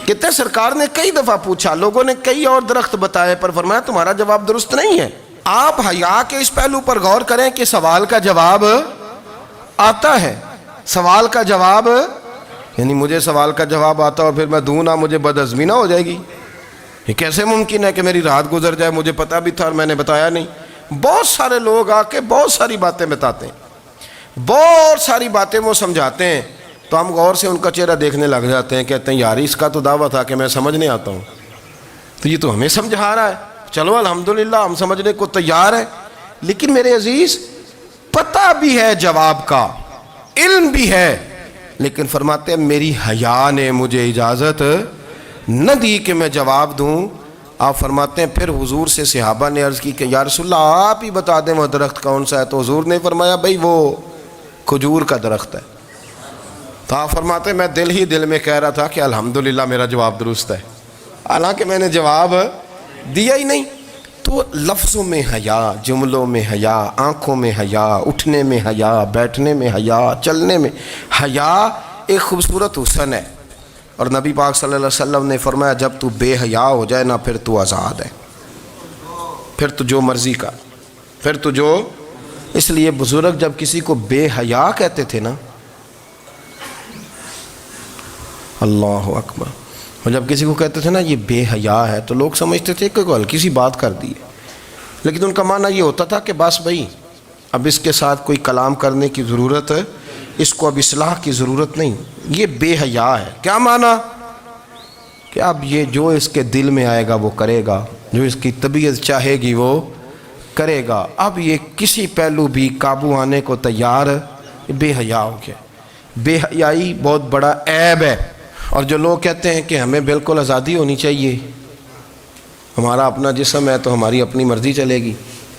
کہتے سرکار نے کئی دفعہ پوچھا، لوگوں نے کئی اور درخت بتائے، پر فرمایا تمہارا جواب درست نہیں ہے۔ آپ حیا کے اس پہلو پر غور کریں کہ سوال کا جواب آتا ہے، سوال کا جواب، یعنی مجھے سوال کا جواب آتا اور پھر میں دوں نہ، مجھے بدعزمی نہ ہو جائے گی؟ یہ کیسے ممکن ہے کہ میری رات گزر جائے، مجھے پتا بھی تھا اور میں نے بتایا نہیں؟ بہت سارے لوگ آ کے بہت ساری باتیں بتاتے ہیں، بہت ساری باتیں وہ سمجھاتے ہیں، تو ہم غور سے ان کا چہرہ دیکھنے لگ جاتے ہیں، کہتے ہیں یار اس کا تو دعویٰ تھا کہ میں سمجھنے آتا ہوں، تو یہ تو ہمیں سمجھا رہا ہے، چلو الحمدللہ ہم سمجھنے کو تیار ہیں۔ لیکن میرے عزیز پتہ بھی ہے جواب کا، علم بھی ہے، لیکن فرماتے ہیں میری حیا نے مجھے اجازت نہ دی کہ میں جواب دوں۔ آپ فرماتے ہیں پھر حضور سے صحابہ نے عرض کی کہ یا رسول اللہ آپ ہی بتا دیں وہ درخت کون سا ہے، تو حضور نے فرمایا بھئی وہ کھجور کا درخت ہے۔ تو آپ فرماتے ہیں میں دل ہی دل میں کہہ رہا تھا کہ الحمدللہ میرا جواب درست ہے، حالانکہ میں نے جواب دیا ہی نہیں. تو لفظوں میں حیا، جملوں میں حیا، آنکھوں میں حیا، اٹھنے میں حیا، بیٹھنے میں حیا، چلنے میں حیا ایک خوبصورت حسن ہے. اور نبی پاک صلی اللہ علیہ وسلم نے فرمایا جب تو بے حیا ہو جائے نا پھر تو آزاد ہے، پھر تو جو مرضی کا، پھر تو جو. اس لیے بزرگ جب کسی کو بے حیا کہتے تھے نا، اللہ اکبر، اور جب کسی کو کہتے تھے نا یہ بے حیا ہے تو لوگ سمجھتے تھے کہ کوئی ہلکی سی بات کر دی ہے، لیکن ان کا معنی یہ ہوتا تھا کہ بس بھائی اب اس کے ساتھ کوئی کلام کرنے کی ضرورت ہے، اس کو اب اصلاح کی ضرورت نہیں، یہ بے حیا ہے. کیا معنی؟ کہ اب یہ جو اس کے دل میں آئے گا وہ کرے گا، جو اس کی طبیعت چاہے گی وہ کرے گا، اب یہ کسی پہلو بھی قابو آنے کو تیار بے حیا ہو گیا. بے حیائی بہت بڑا عیب ہے. اور جو لوگ کہتے ہیں کہ ہمیں بالکل آزادی ہونی چاہیے، ہمارا اپنا جسم ہے تو ہماری اپنی مرضی چلے گی.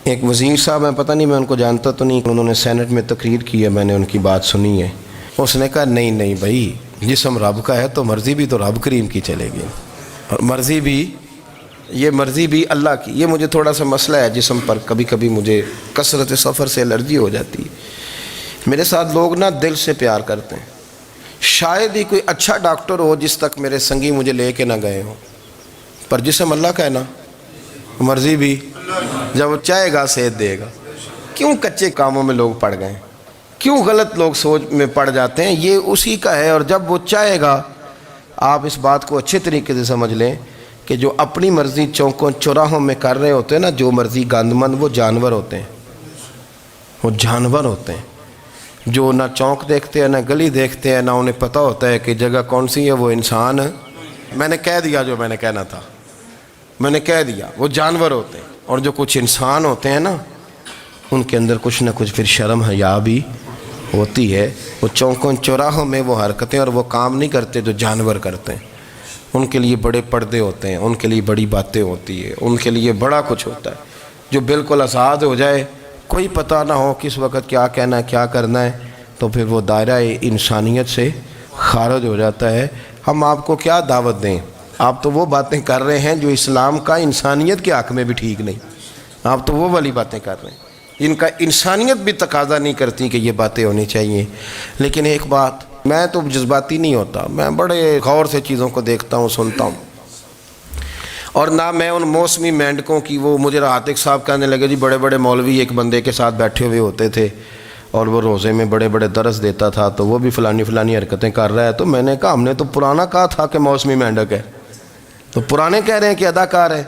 ایک وزیر صاحب ہیں، پتہ نہیں میں ان کو جانتا تو نہیں، انہوں نے سینٹ میں تقریر کی ہے، میں نے ان کی بات سنی ہے. اس نے کہا نہیں بھائی، جسم رب کا ہے تو مرضی بھی تو رب کریم کی چلے گی، اور مرضی بھی اللہ کی. یہ مجھے تھوڑا سا مسئلہ ہے جسم پر، کبھی کبھی مجھے کثرت سفر سے الرجی ہو جاتی ہے. میرے ساتھ لوگ نا دل سے پیار کرتے ہیں، شاید ہی کوئی اچھا ڈاکٹر ہو جس تک میرے سنگی مجھے لے کے نہ گئے ہوں، پر جسم اللہ کا ہے نا، مرضی بھی جب وہ چاہے گا صحت دے گا. کیوں کچے کاموں میں لوگ پڑ گئے، کیوں غلط لوگ سوچ میں پڑ جاتے ہیں؟ یہ اسی کا ہے. اور جب وہ چاہے گا، آپ اس بات کو اچھے طریقے سے سمجھ لیں کہ جو اپنی مرضی چوکوں چوراہوں میں کر رہے ہوتے ہیں نا، جو مرضی گند مند، وہ جانور ہوتے ہیں، وہ جانور ہوتے ہیں جو نہ چونک دیکھتے ہیں، نہ گلی دیکھتے ہیں، نہ انہیں پتہ ہوتا ہے کہ جگہ کون سی ہے. وہ انسان، میں نے کہہ دیا جو میں نے کہنا تھا، میں نے کہہ دیا، وہ جانور ہوتے ہیں. اور جو کچھ انسان ہوتے ہیں نا، ان کے اندر کچھ نہ کچھ پھر شرم حیا بھی ہوتی ہے. وہ چوکوں چوراہوں میں وہ حرکتیں اور وہ کام نہیں کرتے جو جانور کرتے ہیں. ان کے لیے بڑے پردے ہوتے ہیں، ان کے لیے بڑی باتیں ہوتی ہے، ان کے لیے بڑا کچھ ہوتا ہے. جو بالکل آزاد ہو جائے، کوئی پتہ نہ ہو کس وقت کیا کہنا ہے کیا کرنا ہے، تو پھر وہ دائرہ انسانیت سے خارج ہو جاتا ہے. ہم آپ کو کیا دعوت دیں؟ آپ تو وہ باتیں کر رہے ہیں جو اسلام کا انسانیت کے حق میں بھی ٹھیک نہیں. آپ تو وہ والی باتیں کر رہے ہیں جن کا انسانیت بھی تقاضا نہیں کرتی کہ یہ باتیں ہونی چاہیے. لیکن ایک بات، میں تو جذباتی نہیں ہوتا، میں بڑے غور سے چیزوں کو دیکھتا ہوں، سنتا ہوں. اور نہ میں ان موسمی مینڈکوں کی، وہ مجھے عاتق صاحب کہنے لگے جی بڑے بڑے مولوی ایک بندے کے ساتھ بیٹھے ہوئے ہوتے تھے اور وہ روزے میں بڑے بڑے درس دیتا تھا تو وہ بھی فلانی حرکتیں کر رہا ہے. تو میں نے کہا ہم نے تو پرانا کہا تھا کہ موسمی مینڈک ہے، تو پرانے کہہ رہے ہیں کہ اداکار ہے،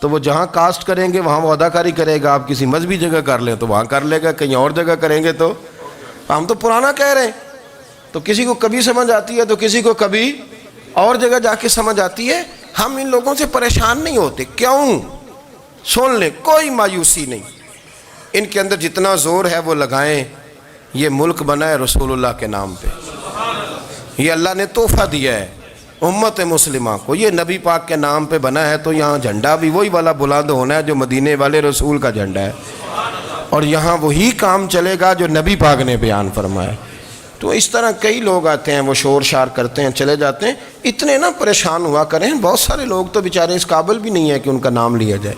تو وہ جہاں کاسٹ کریں گے وہاں وہ اداکاری کرے گا. آپ کسی مذہبی جگہ کر لیں تو وہاں کر لے گا، کہیں اور جگہ کریں گے تو ہم تو پرانا کہہ رہے ہیں. تو کسی کو کبھی سمجھ آتی ہے تو کسی کو کبھی اور جگہ جا کے سمجھ آتی ہے. ہم ان لوگوں سے پریشان نہیں ہوتے. کیوں؟ سن لیں، کوئی مایوسی نہیں. ان کے اندر جتنا زور ہے وہ لگائیں. یہ ملک بنا ہے رسول اللہ کے نام پہ، یہ اللہ نے تحفہ دیا ہے امت مسلمہ کو، یہ نبی پاک کے نام پہ بنا ہے. تو یہاں جھنڈا بھی وہی والا بلند ہونا ہے جو مدینے والے رسول کا جھنڈا ہے، اور یہاں وہی کام چلے گا جو نبی پاک نے بیان فرمایا. تو اس طرح کئی لوگ آتے ہیں، وہ شور شار کرتے ہیں، چلے جاتے ہیں. اتنے نہ پریشان ہوا کریں. بہت سارے لوگ تو بیچارے اس قابل بھی نہیں ہے کہ ان کا نام لیا جائے.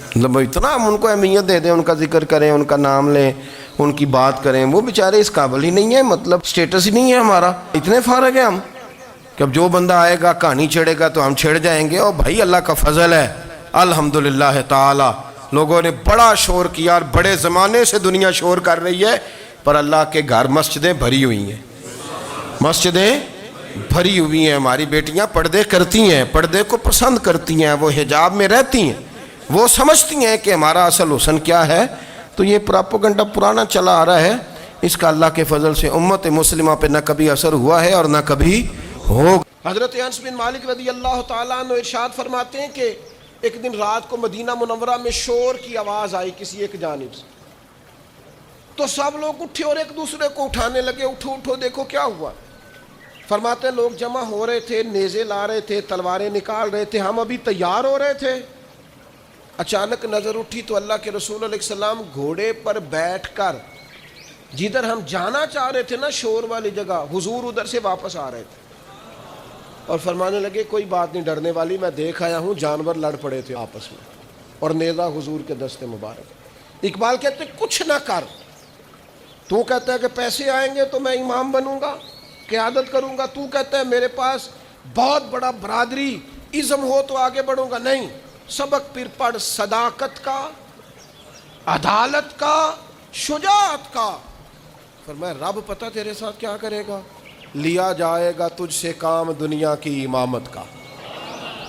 مطلب اتنا ہم ان کو اہمیت دے دیں، ان کا ذکر کریں، ان کا نام لیں، ان کی بات کریں. وہ بیچارے اس قابل ہی نہیں ہے، مطلب سٹیٹس ہی نہیں ہے ہمارا. اتنے فارغ ہیں ہم کہ اب جو بندہ آئے گا کہانی چھیڑے گا تو ہم چھیڑ جائیں گے. اور بھائی اللہ کا فضل ہے الحمدللہ تعالی، لوگوں نے بڑا شور کیا اور بڑے زمانے سے دنیا شور کر رہی ہے، پر اللہ کے گھر مسجدیں بھری ہوئی ہیں، مسجدیں بھری ہوئی ہیں. ہماری بیٹیاں پردے کرتی ہیں، پردے کو پسند کرتی ہیں، وہ حجاب میں رہتی ہیں، وہ سمجھتی ہیں کہ ہمارا اصل حسن کیا ہے. تو یہ پراپوگنڈا پرانا چلا آ رہا ہے. اس کا اللہ کے فضل سے امت مسلمہ پہ نہ کبھی اثر ہوا ہے اور نہ کبھی ہوگا. حضرت انس بن مالک رضی اللہ تعالیٰ عنہ ارشاد فرماتے ہیں کہ ایک دن رات کو مدینہ منورہ میں شور کی آواز آئی کسی ایک جانب سے، تو سب لوگ اٹھے اور ایک دوسرے کو اٹھانے لگے، اٹھو اٹھو دیکھو کیا ہوا. فرماتے ہیں لوگ جمع ہو رہے تھے، نیزے لا رہے تھے، تلواریں نکال رہے تھے، ہم ابھی تیار ہو رہے تھے. اچانک نظر اٹھی تو اللہ کے رسول علیہ السلام گھوڑے پر بیٹھ کر جدھر ہم جانا چاہ رہے تھے نا شور والی جگہ، حضور ادھر سے واپس آ رہے تھے. اور فرمانے لگے کوئی بات نہیں ڈرنے والی، میں دیکھ آیا ہوں جانور لڑ پڑے تھے آپس میں اور نیزہ حضور کے دست مبارک۔ اقبال کہتے کچھ نہ کر، تو کہتا ہے کہ پیسے آئیں گے تو میں امام بنوں گا، قیادت کروں گا، تو کہتا ہے میرے پاس بہت بڑا برادری ازم ہو تو آگے بڑھوں گا، نہیں، سبق پھر پڑھ صداقت کا، عدالت کا، شجاعت کا۔ فرمایا رب پتہ تیرے ساتھ کیا کرے گا، لیا جائے گا تجھ سے کام دنیا کی امامت کا،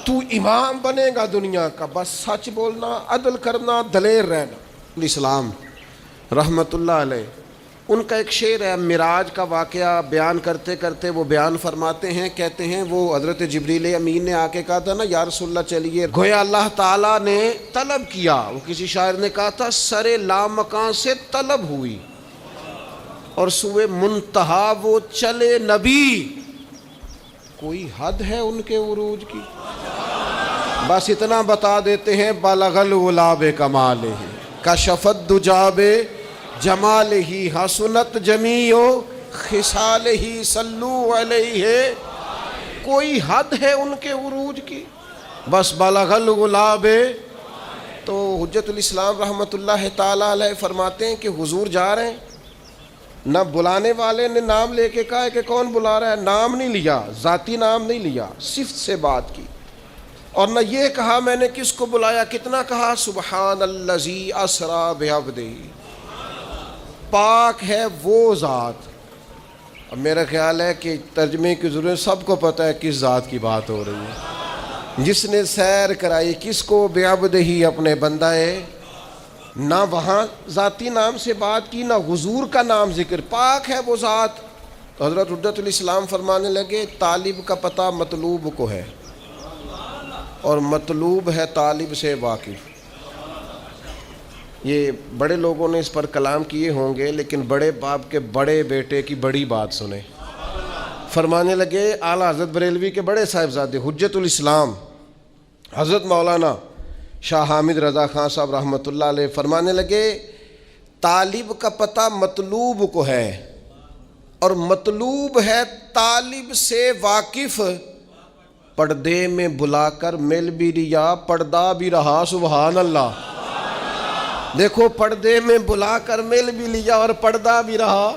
تو امام بنے گا دنیا کا، بس سچ بولنا، عدل کرنا، دلیر رہنا۔ اسلام رحمت اللہ علیہ، ان کا ایک شعر ہے، معراج کا واقعہ بیان کرتے کرتے وہ بیان فرماتے ہیں، کہتے ہیں وہ حضرت جبریل امین نے آ کے کہا تھا نا یا رسول اللہ چلیے، گویا اللہ تعالیٰ نے طلب کیا، وہ کسی شاعر نے کہا تھا سرے لامکاں سے طلب ہوئی اور سوئے منتہا وہ چلے نبی، کوئی حد ہے ان کے عروج کی؟ بس اتنا بتا دیتے ہیں، بلغ العلا بکمالہ کشفت دجا بجمالہ حسنت جمیع خصالہ صلوا علیہ، کوئی حد ہے ان کے عروج کی؟ بس بلغ العلا بے۔ تو حجت الاسلام رحمت اللہ تعالیٰ علیہ فرماتے ہیں کہ حضور جا رہے ہیں، نہ بلانے والے نے نام لے کے کہا ہے کہ کون بلا رہا ہے، نام نہیں لیا، ذاتی نام نہیں لیا، صفت سے بات کی، اور نہ یہ کہا میں نے کس کو بلایا، کتنا کہا، سبحان الذی اسریٰ بعبدہ، پاک ہے وہ ذات۔ اب میرا خیال ہے کہ ترجمے کی ضرورت، سب کو پتہ ہے کس ذات کی بات ہو رہی ہے، جس نے سیر کرائی کس کو، بعبدہ، اپنے بندہ ہے، نہ وہاں ذاتی نام سے بات کی، نہ حضور کا نام ذکر، پاک ہے وہ ذات۔ تو حضرت حجت الاسلام فرمانے لگے طالب کا پتہ مطلوب کو ہے اور مطلوب ہے طالب سے واقف۔ یہ بڑے لوگوں نے اس پر کلام کیے ہوں گے، لیکن بڑے باپ کے بڑے بیٹے کی بڑی بات سنیں۔ فرمانے لگے اعلیٰ حضرت بریلوی کے بڑے صاحبزادے حجت الاسلام حضرت مولانا شاہ حامد رضا خان صاحب رحمۃ اللہ علیہ فرمانے لگے طالب کا پتہ مطلوب کو ہے اور مطلوب ہے طالب سے واقف، پردے میں بلا کر مل بھی لیا، پردہ بھی رہا، سبحان اللہ۔ دیکھو پردے میں بلا کر مل بھی لیا اور پردہ بھی رہا،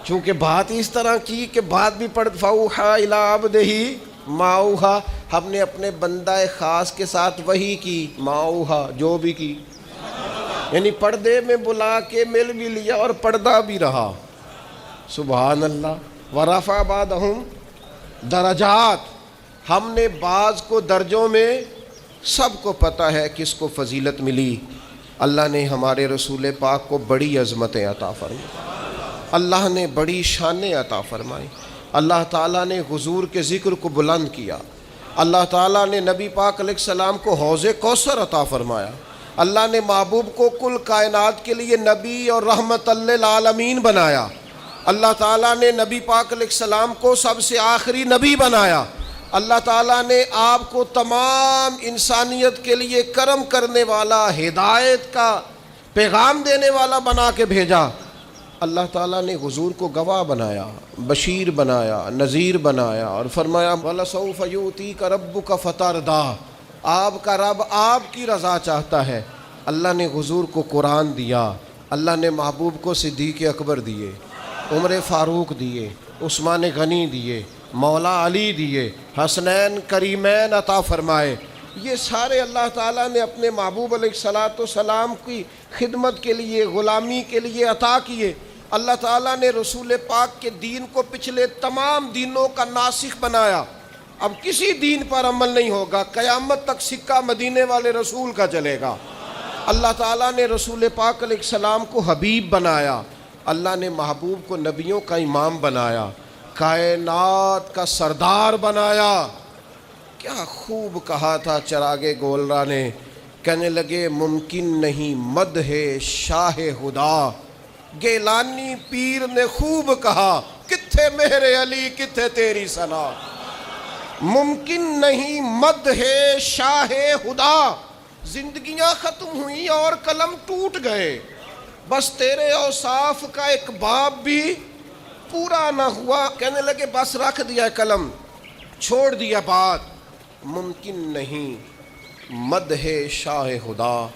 چونکہ بات اس طرح کی کہ بات بھی پڑھ فَأَوْحَىٰ إِلَىٰ عَبْدِهِ مَا أَوْحَىٰ، ہم نے اپنے بندہ خاص کے ساتھ وحی کی، مَا أَوْحَىٰ، جو بھی کی، یعنی پردے میں بلا کے مل بھی لیا اور پردہ بھی رہا، سبحان اللہ۔ وَرَفَعَ بَعْضَهُمْ درجات، ہم نے بعض کو درجوں میں، سب کو پتہ ہے کس کو فضیلت ملی، اللہ نے ہمارے رسول پاک کو بڑی عظمتیں عطا فرمائی، اللہ نے بڑی شانیں عطا فرمائی، اللہ تعالیٰ نے حضور کے ذکر کو بلند کیا، اللہ تعالیٰ نے نبی پاک علیہ السلام کو حوض کوثر عطا فرمایا، اللہ نے محبوب کو کل کائنات کے لیے نبی اور رحمت للعالمین بنایا، اللہ تعالیٰ نے نبی پاک علیہ السلام کو سب سے آخری نبی بنایا، اللہ تعالیٰ نے آپ کو تمام انسانیت کے لیے کرم کرنے والا، ہدایت کا پیغام دینے والا بنا کے بھیجا، اللہ تعالیٰ نے حضور کو گواہ بنایا، بشیر بنایا، نذیر بنایا، اور فرمایا وَلَسَوْفَ يُؤْتِيكَ رَبُّكَ فَتَرْضَىٰ، آپ کا رب آپ کی رضا چاہتا ہے۔ اللہ نے حضور کو قرآن دیا، اللہ نے محبوب کو صدیق اکبر دیے، عمر فاروق دیے، عثمان غنی دیے، مولا علی دیے، حسنین کریمین عطا فرمائے، یہ سارے اللہ تعالیٰ نے اپنے محبوب علیہ الصلاۃ والسلام کی خدمت کے لیے، غلامی کے لیے عطا کیے۔ اللہ تعالیٰ نے رسول پاک کے دین کو پچھلے تمام دینوں کا ناسخ بنایا، اب کسی دین پر عمل نہیں ہوگا، قیامت تک سکہ مدینے والے رسول کا چلے گا۔ اللہ تعالیٰ نے رسول پاک علیہ السلام کو حبیب بنایا، اللہ نے محبوب کو نبیوں کا امام بنایا، کائنات کا سردار بنایا۔ کیا خوب کہا تھا چراغ گولرا نے، کہنے لگے ممکن نہیں مدح شاہ خدا، گیلانی پیر نے خوب کہا کتھے میرے علی کتھے تیری ثنا، ممکن نہیں مدح شاہ خدا، زندگیاں ختم ہوئیں اور قلم ٹوٹ گئے، بس تیرے اوصاف کا ایک باب بھی پورا نہ ہوا۔ کہنے لگے بس رکھ دیا قلم، چھوڑ دیا بات ممکن نہیں مدح شاہ خدا.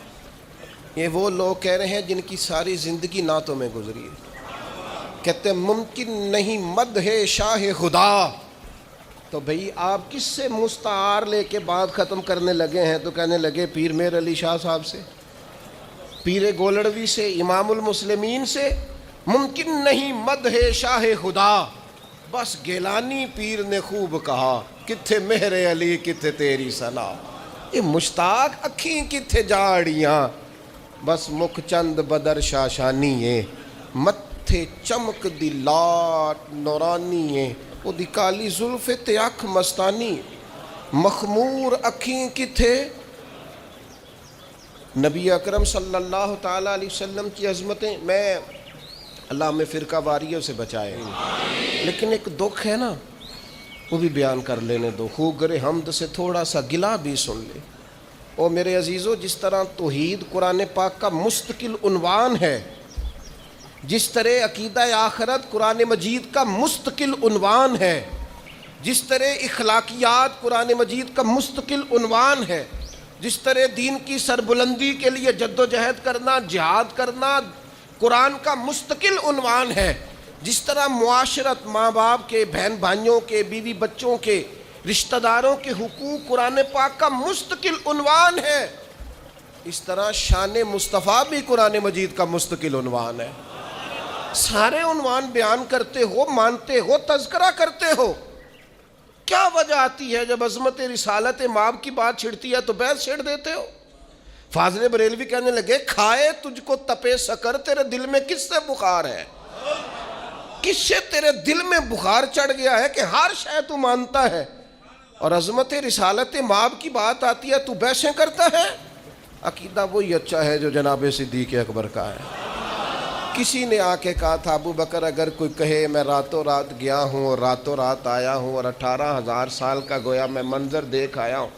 یہ وہ لوگ کہہ رہے ہیں جن کی ساری زندگی نعتوں میں گزری ہے. کہتے ہیں ممکن نہیں مدح شاہ خدا. تو بھئی آپ کس سے مستعار لے کے بات ختم کرنے لگے ہیں؟ تو کہنے لگے پیر میر علی شاہ صاحب سے، پیر گولڑوی سے، امام المسلمین سے. ممکن نہیں مدح شاہ خدا. بس گیلانی پیر نے خوب کہا کتھے مہر علی کتھے تیری ثنا. یہ مشتاق اکھیں کتھے جاڑیاں، بس مکھ چند بدر شاشانی ہے. متھے چمک دی لاٹ نورانی ہے، وہ دی کالی زلف تے اکھ مستانی. مخمور اکھیں کتھے. نبی اکرم صلی اللہ تعالیٰ علیہ وسلم کی عظمتیں، میں اللہ میں فرقہ واریوں سے بچائے، لیکن ایک دکھ ہے نا، وہ بھی بیان کر لینے دو. خوگر حمد سے تھوڑا سا گلہ بھی سن لے. اور میرے عزیزو، جس طرح توحید قرآن پاک کا مستقل عنوان ہے، جس طرح عقیدہ آخرت قرآن مجید کا مستقل عنوان ہے، جس طرح اخلاقیات قرآن مجید کا مستقل عنوان ہے، جس طرح دین کی سربلندی کے لیے جد و جہد کرنا، جہاد کرنا قرآن کا مستقل عنوان ہے، جس طرح معاشرت، ماں باپ کے، بہن بھائیوں کے، بیوی بچوں کے، رشتہ داروں کے حقوق قرآن پاک کا مستقل عنوان ہے، اس طرح شان مصطفیٰ بھی قرآن مجید کا مستقل عنوان ہے. سارے عنوان بیان کرتے ہو، مانتے ہو، تذکرہ کرتے ہو. کیا وجہ آتی ہے جب عظمت رسالت مآب کی بات چھڑتی ہے تو بحث چھڑ دیتے ہو؟ فاضل بریلوی کہنے لگے کھائے تجھ کو تپے سکر، تیرے دل میں کس سے بخار ہے؟ کس سے تیرے دل میں بخار چڑھ گیا ہے کہ ہر شے تو مانتا ہے، اور عظمت رسالت مآب کی بات آتی ہے تو بحثیں کرتا ہے؟ عقیدہ وہی اچھا ہے جو جناب صدیق اکبر کا ہے. کسی نے آ کے کہا تھا ابو بکر اگر کوئی کہے میں راتوں رات گیا ہوں اور راتوں رات آیا ہوں اور 18,000 سال کا گویا میں منظر دیکھ آیا ہوں،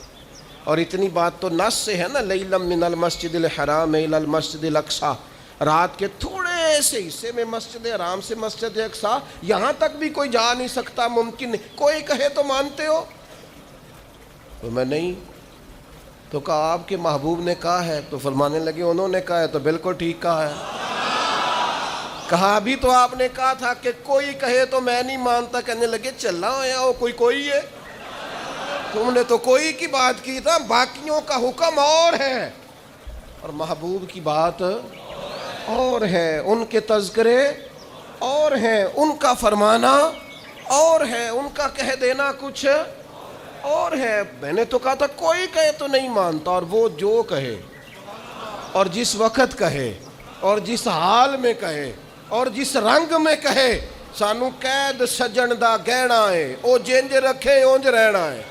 اور اتنی بات تو نص سے ہے نا، لیلم من المسجد الحرام الی المسجد الاقصی، رات کے تھوڑے سے حصے میں مسجد حرام سے مسجد اقصی، یہاں تک بھی کوئی جا نہیں سکتا، ممکن نہیں. کوئی کہے تو مانتے ہو؟ تو میں نہیں. تو کہا آپ کے محبوب نے کہا ہے؟ تو فرمانے لگے انہوں نے کہا ہے تو بالکل ٹھیک کہا ہے. کہا ابھی تو آپ نے کہا تھا کہ کوئی کہے تو میں نہیں مانتا. کہنے لگے چلا ہوا ہو کوئی ہے، تم نے تو کوئی کی بات کی تھا، باقیوں کا حکم اور ہے اور محبوب کی بات اور ہے، ان کے تذکرے اور ہیں، ان کا فرمانا اور ہے، ان کا کہہ دینا کچھ اور ہے. میں نے تو کہا تھا کوئی کہے تو نہیں مانتا، اور وہ جو کہے اور جس وقت کہے اور جس حال میں کہے اور جس رنگ میں کہے، سانو قید سجن دا گہنا ہے، او جنج رکھے اونج رہنا ہے.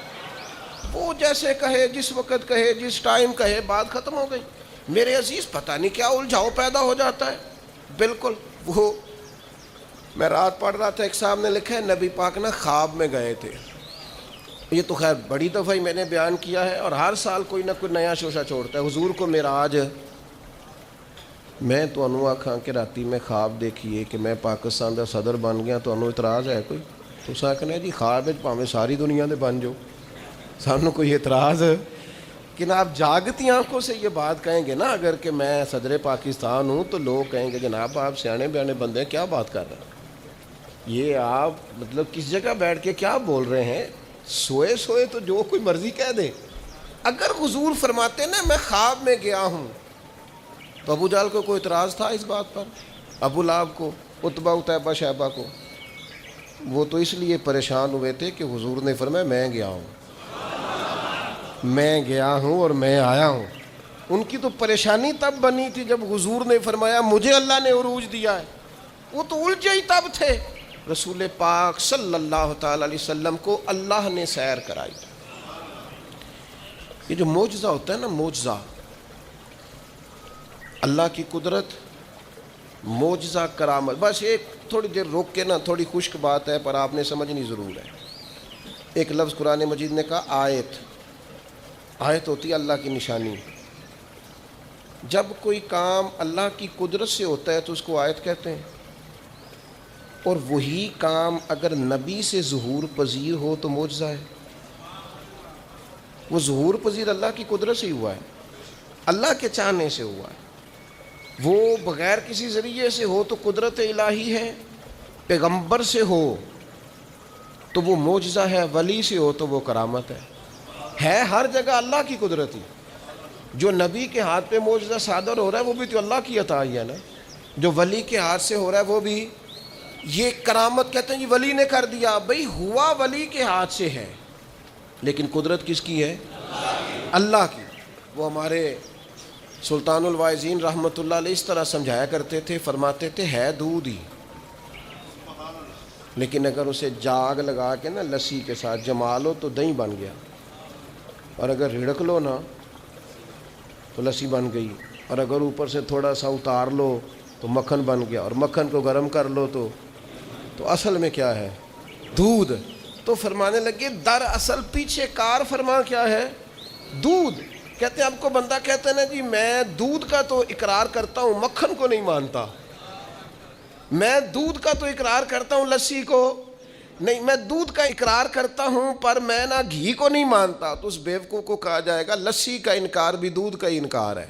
وہ جیسے کہے، جس وقت کہے، جس ٹائم کہے، بات ختم ہو گئی. میرے عزیز پتہ نہیں کیا الجھاؤ پیدا ہو جاتا ہے. بالکل وہ میں رات پڑھ رہا تھا، ایک صاحب نے لکھا ہے نبی پاک نا خواب میں گئے تھے. یہ تو خیر بڑی دفعہ ہی میں نے بیان کیا ہے، اور ہر سال کوئی نہ کوئی نیا شوشہ چھوڑتا ہے. حضور کو معراج، میں تو انہوں آکھاں کہ راتی میں خواب دیکھیے کہ میں پاکستان دا صدر بن گیا، تو انہوں اعتراض ہے کوئی؟ تو اسا کہنا جی خواب پاویں ساری دنیا دے بن جو، سانوں کوئی اعتراض ہے؟ کہ آپ جاگتی آنکھوں سے یہ بات کہیں گے نا، اگر کہ میں صدر پاکستان ہوں تو لوگ کہیں گے جناب آپ سیانے بیانے بندے ہیں، کیا بات کر رہے ہیں، یہ آپ مطلب کس جگہ بیٹھ کے کیا بول رہے ہیں؟ سوئے سوئے تو جو کوئی مرضی کہہ دے. اگر حضور فرماتے نا میں خواب میں گیا ہوں، تو ابو جہل کو کوئی اعتراض تھا اس بات پر؟ ابو لہب کو، عتبہ عتیبہ شیبہ کو؟ وہ تو اس لیے پریشان ہوئے تھے کہ حضور نے فرمایا میں گیا ہوں، میں گیا ہوں اور میں آیا ہوں. ان کی تو پریشانی تب بنی تھی جب حضور نے فرمایا مجھے اللہ نے عروج دیا ہے. وہ تو الجھے ہی تب تھے. رسول پاک صلی اللہ تعالی علیہ وسلم کو اللہ نے سیر کرائی. یہ جو معجزہ ہوتا ہے نا، معجزہ، اللہ کی قدرت، معجزہ، کرامت. بس ایک تھوڑی دیر روک کے نا، تھوڑی خشک بات ہے پر آپ نے سمجھنی ضرور ہے. ایک لفظ قرآن مجید نے کہا آیت. آیت ہوتی ہے اللہ کی نشانی. جب کوئی کام اللہ کی قدرت سے ہوتا ہے تو اس کو آیت کہتے ہیں، اور وہی کام اگر نبی سے ظہور پذیر ہو تو معجزہ ہے. وہ ظہور پذیر اللہ کی قدرت سے ہوا ہے، اللہ کے چاہنے سے ہوا ہے۔ وہ بغیر کسی ذریعے سے ہو تو قدرت الہی ہے، پیغمبر سے ہو تو وہ معجزہ ہے، ولی سے ہو تو وہ کرامت ہے ہر جگہ اللہ کی قدرت ہی۔ جو نبی کے ہاتھ پہ معجزہ صادر ہو رہا ہے وہ بھی تو اللہ کی عطا ہی ہے نا، جو ولی کے ہاتھ سے ہو رہا ہے وہ بھی۔ یہ کرامت کہتے ہیں جی ولی نے کر دیا، بھئی ہوا ولی کے ہاتھ سے ہے لیکن قدرت کس کی ہے؟ اللہ کی۔ وہ ہمارے سلطان الواعظین رحمۃ اللہ علیہ اس طرح سمجھایا کرتے تھے، فرماتے تھے ہے دودھ ہی، لیکن اگر اسے جاگ لگا کے نا لسی کے ساتھ جما لو تو دہی بن گیا، اور اگر رڑک لو نا تو لسی بن گئی، اور اگر اوپر سے تھوڑا سا اتار لو تو مکھن بن گیا، اور مکھن کو گرم کر لو تو اصل میں کیا ہے؟ دودھ۔ تو فرمانے لگے در اصل پیچھے کار فرما کیا ہے؟ دودھ۔ کہتے ہیں آپ کو بندہ کہتا ہے نا جی میں دودھ کا تو اقرار کرتا ہوں، مکھن کو نہیں مانتا، میں دودھ کا تو اقرار کرتا ہوں، لسی کو نہیں، میں دودھ کا اقرار کرتا ہوں پر میں نا گھی کو نہیں مانتا، تو اس بیوقوف کو کہا جائے گا لسی کا انکار بھی دودھ کا ہی انکار ہے،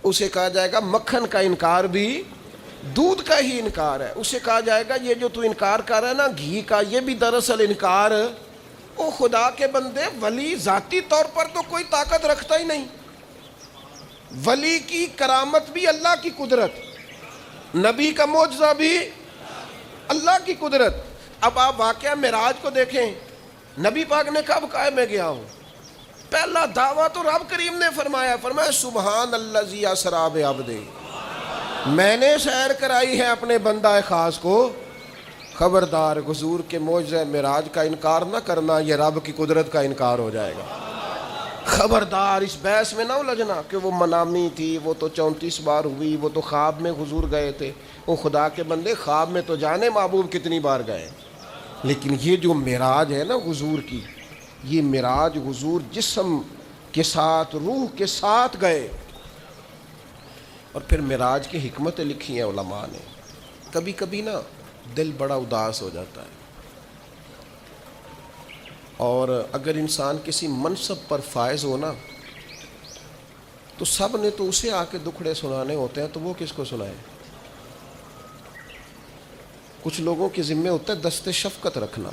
اسے کہا جائے گا مکھن کا انکار بھی دودھ کا ہی انکار ہے، اسے کہا جائے گا یہ جو تو انکار کر رہا ہے نا گھی کا، یہ بھی دراصل انکار۔ او خدا کے بندے، ولی ذاتی طور پر تو کوئی طاقت رکھتا ہی نہیں، ولی کی کرامت بھی اللہ کی قدرت، نبی کا معجزہ بھی اللہ کی قدرت۔ اب آپ واقعہ معراج کو دیکھیں، نبی پاک نے کب کہا میں گیا ہوں؟ پہلا دعویٰ تو رب کریم نے فرمایا سبحان الذی اسریٰ بعبدہ، میں نے سیر کرائی ہے اپنے بندہ خاص کو۔ خبردار، حضور کے معجزہ معراج کا انکار نہ کرنا، یہ رب کی قدرت کا انکار ہو جائے گا۔ خبردار، اس بحث میں نہ الجھنا کہ وہ منامی تھی، وہ تو 34 بار ہوئی، وہ تو خواب میں حضور گئے تھے۔ وہ خدا کے بندے، خواب میں تو جانے محبوب کتنی بار گئے، لیکن یہ جو معراج ہے نا حضور کی، یہ معراج حضور جسم کے ساتھ روح کے ساتھ گئے۔ اور پھر معراج کی حکمتیں لکھی ہیں علماء نے۔ کبھی کبھی نا دل بڑا اداس ہو جاتا ہے، اور اگر انسان کسی منصب پر فائز ہو نا تو سب نے تو اسے آ کے دکھڑے سنانے ہوتے ہیں، تو وہ کس کو سنائے؟ کچھ لوگوں کے ذمہ ہوتا ہے دست شفقت رکھنا،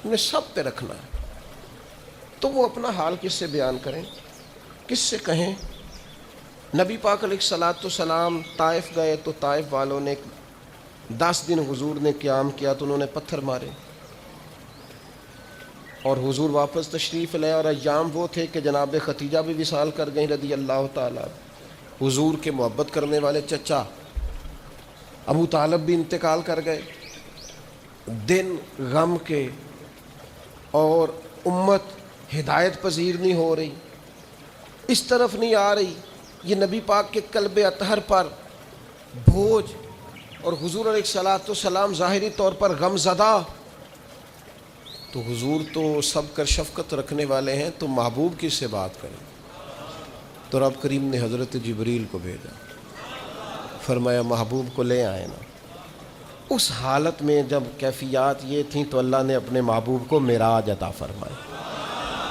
انہیں سب پہ رکھنا ہے، تو وہ اپنا حال کس سے بیان کریں، کس سے کہیں؟ نبی پاک علیہ الصلوۃ والسلام طائف گئے تو طائف والوں نے 10 دن حضور نے قیام کیا تو انہوں نے پتھر مارے، اور حضور واپس تشریف لائے، اور ایام وہ تھے کہ جناب ختیجہ بھی وصال کر گئیں رضی اللہ تعالیٰ، حضور کے محبت کرنے والے چچا ابو طالب بھی انتقال کر گئے۔ دن غم کے، اور امت ہدایت پذیر نہیں ہو رہی، اس طرف نہیں آ رہی، یہ نبی پاک کے قلب اطہر پر بوجھ، اور حضور علیہ الصلوۃ والسلام ظاہری طور پر غم زدہ۔ تو حضور تو سب کر شفقت رکھنے والے ہیں، تو محبوب کس سے بات کریں؟ تو رب کریم نے حضرت جبریل کو بھیجا، فرمایا محبوب کو لے آئے نا۔ اس حالت میں جب کیفیات یہ تھیں تو اللہ نے اپنے محبوب کو معراج عطا فرمایا،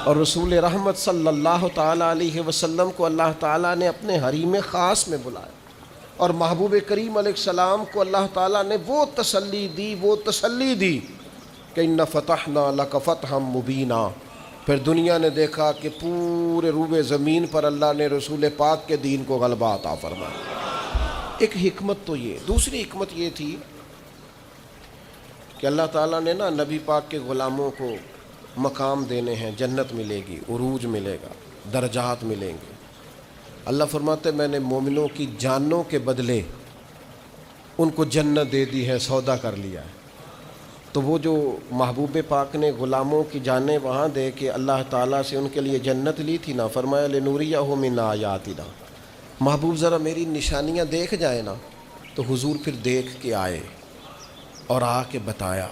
اور رسول رحمت صلی اللہ تعالیٰ علیہ وسلم کو اللہ تعالیٰ نے اپنے حریم خاص میں بلایا، اور محبوب کریم علیہ السلام کو اللہ تعالیٰ نے وہ تسلی دی کہ اِنَّ فَتَحْنَا لَكَ فَتْحًا مُبِينًا۔ پھر دنیا نے دیکھا کہ پورے روبے زمین پر اللہ نے رسول پاک کے دین کو غلبہ عطا فرمایا۔ ایک حکمت تو یہ، دوسری حکمت یہ تھی کہ اللہ تعالیٰ نے نا نبی پاک کے غلاموں کو مقام دینے ہیں، جنت ملے گی، عروج ملے گا، درجات ملیں گے۔ اللہ فرماتے میں نے مومنوں کی جانوں کے بدلے ان کو جنت دے دی ہے، سودا کر لیا ہے۔ تو وہ جو محبوب پاک نے غلاموں کی جانیں وہاں دے کے اللہ تعالیٰ سے ان کے لیے جنت لی تھی نا، فرمایا لِنُرِيَهُ مِنْ آيَاتِنَا، محبوب ذرا میری نشانیاں دیکھ جائے نا، تو حضور پھر دیکھ کے آئے اور آ کے بتایا،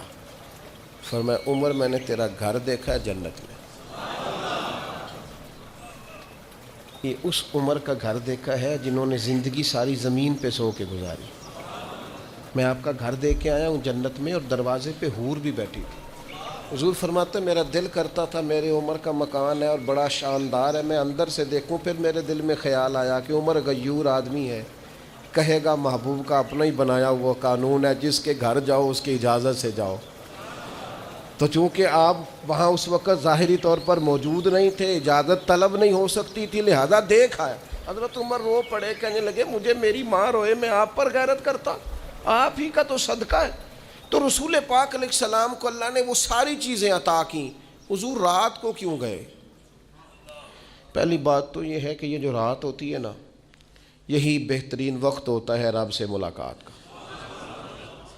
فرمایا عمر میں نے تیرا گھر دیکھا ہے جنت میں، یہ اس عمر کا گھر دیکھا ہے جنہوں نے زندگی ساری زمین پہ سو کے گزاری، میں آپ کا گھر دیکھ کے آیا ہوں جنت میں، اور دروازے پہ حور بھی بیٹھی تھی، حضور فرماتے میرا دل کرتا تھا میری عمر کا مکان ہے اور بڑا شاندار ہے، میں اندر سے دیکھوں، پھر میرے دل میں خیال آیا کہ عمر غیور آدمی ہے، کہے گا محبوب کا اپنا ہی بنایا ہوا قانون ہے، جس کے گھر جاؤ اس کی اجازت سے جاؤ۔ تو چونکہ آپ وہاں اس وقت ظاہری طور پر موجود نہیں تھے، اجازت طلب نہیں ہو سکتی تھی، لہذا دیکھ آیا۔ حضرت عمر رو پڑے، کہنے لگے مجھے میری ماں روئے میں آپ پر غیرت کرتا، آپ ہی کا تو صدقہ ہے۔ تو رسول پاک علیہ السلام کو اللہ نے وہ ساری چیزیں عطا کیں، حضور رات کو کیوں گئے؟ پہلی بات تو یہ ہے کہ یہ جو رات ہوتی ہے نا، یہی بہترین وقت ہوتا ہے رب سے ملاقات کا۔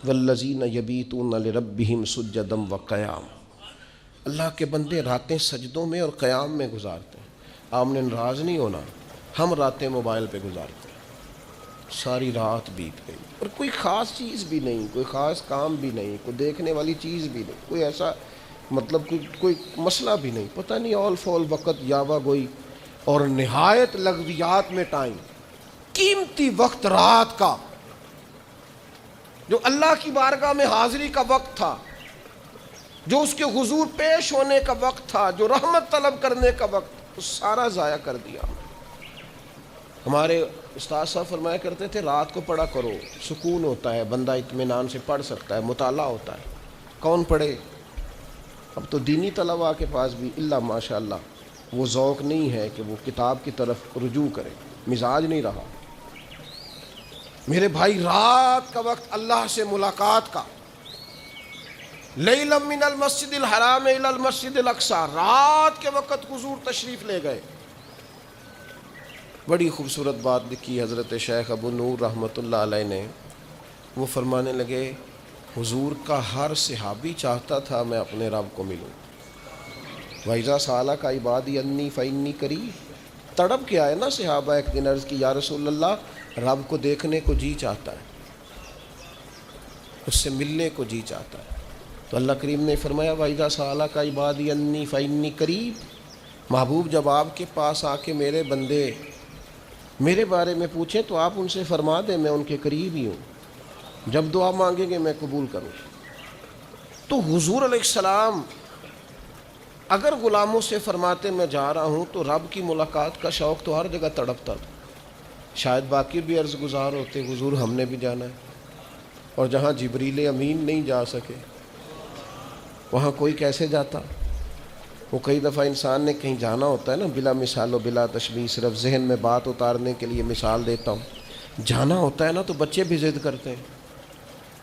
والذین یبیتون لربہم سجدا وقیام، اللہ کے بندے راتیں سجدوں میں اور قیام میں گزارتے ہیں۔ آپ نے ناراض نہیں ہونا، ہم راتیں موبائل پہ گزارتے ہیں، ساری رات بیت گئی اور کوئی خاص چیز بھی نہیں، کوئی خاص کام بھی نہیں، کوئی دیکھنے والی چیز بھی نہیں، کوئی ایسا مطلب کوئی مسئلہ بھی نہیں، پتہ نہیں اول فول وقت یاوا گوئی اور نہایت لغویات میں ٹائم۔ قیمتی وقت رات کا جو اللہ کی بارگاہ میں حاضری کا وقت تھا، جو اس کے حضور پیش ہونے کا وقت تھا، جو رحمت طلب کرنے کا وقت، وہ سارا ضائع کر دیا۔ ہمارے استاد صاحب فرمایا کرتے تھے رات کو پڑھا کرو، سکون ہوتا ہے، بندہ اطمینان سے پڑھ سکتا ہے، مطالعہ ہوتا ہے۔ کون پڑھے؟ اب تو دینی طلباء کے پاس بھی الا ماشاء اللہ وہ ذوق نہیں ہے کہ وہ کتاب کی طرف رجوع کرے، مزاج نہیں رہا۔ میرے بھائی رات کا وقت اللہ سے ملاقات کا، لیلا من المسجد الحرام الی المسجد الاقصی، رات کے وقت حضور تشریف لے گئے۔ بڑی خوبصورت بات لکھی حضرت شیخ ابو نور رحمۃ اللہ علیہ نے، وہ فرمانے لگے حضور کا ہر صحابی چاہتا تھا میں اپنے رب کو ملوں۔ وَإِذَا سَأَلَكَ عِبَادِي أَنِّي فَإِنِّي قَرِيبٌ، تڑپ کے آئے نا صحابہ، ایک دن عرض کی یا رسول اللہ رب کو دیکھنے کو جی چاہتا ہے، اس سے ملنے کو جی چاہتا ہے۔ تو اللہ کریم نے فرمایا وَإِذَا سَأَلَكَ عِبَادِي أَنِّي فَإِنِّي قَرِيبٌ، محبوب جب آپ کے پاس آ کے میرے بندے میرے بارے میں پوچھیں تو آپ ان سے فرما دیں میں ان کے قریب ہی ہوں، جب دعا مانگیں گے میں قبول کروں۔ تو حضور علیہ السلام اگر غلاموں سے فرماتے میں جا رہا ہوں تو رب کی ملاقات کا شوق تو ہر جگہ تڑپتا تھا۔ شاید باقی بھی عرض گزار ہوتے حضور ہم نے بھی جانا ہے، اور جہاں جبریل امین نہیں جا سکے وہاں کوئی کیسے جاتا؟ وہ کئی دفعہ انسان نے کہیں جانا ہوتا ہے نا، بلا مثال و بلا تشبیہ، صرف ذہن میں بات اتارنے کے لیے مثال دیتا ہوں، جانا ہوتا ہے نا تو بچے بھی ضد کرتے ہیں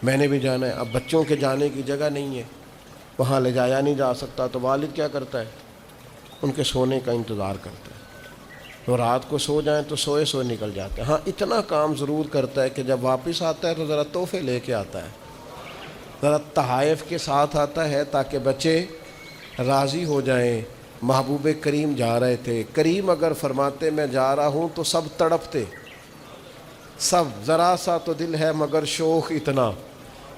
میں نے بھی جانا ہے۔ اب بچوں کے جانے کی جگہ نہیں ہے، وہاں لے جایا نہیں جا سکتا، تو والد کیا کرتا ہے؟ ان کے سونے کا انتظار کرتا ہے، تو رات کو سو جائیں تو سوئے سوئے نکل جاتے ہیں۔ ہاں اتنا کام ضرور کرتا ہے کہ جب واپس آتا ہے تو ذرا تحفے لے کے آتا ہے، ذرا تحائف کے ساتھ آتا ہے تاکہ بچے راضی ہو جائیں۔ محبوب کریم جا رہے تھے، کریم اگر فرماتے میں جا رہا ہوں تو سب تڑپتے، سب ذرا سا تو دل ہے مگر شوق اتنا،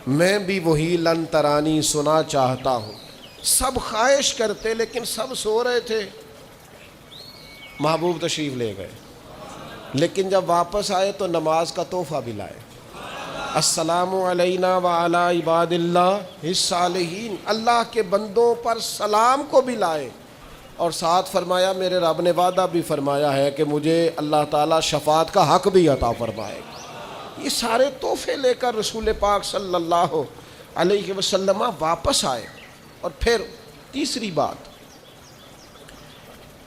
میں بھی وہی لن ترانی سنا چاہتا ہوں، سب خواہش کرتے لیکن سب سو رہے تھے۔ محبوب تشریف لے گئے، لیکن جب واپس آئے تو نماز کا تحفہ بھی لائے، السلام علینا وعلی عباد اللہ الصالحین، اللہ کے بندوں پر سلام کو بھی لائے، اور ساتھ فرمایا میرے رب نے وعدہ بھی فرمایا ہے کہ مجھے اللہ تعالیٰ شفاعت کا حق بھی عطا فرمائے گا۔ یہ سارے تحفے لے کر رسول پاک صلی اللہ علیہ وسلم واپس آئے۔ اور پھر تیسری بات،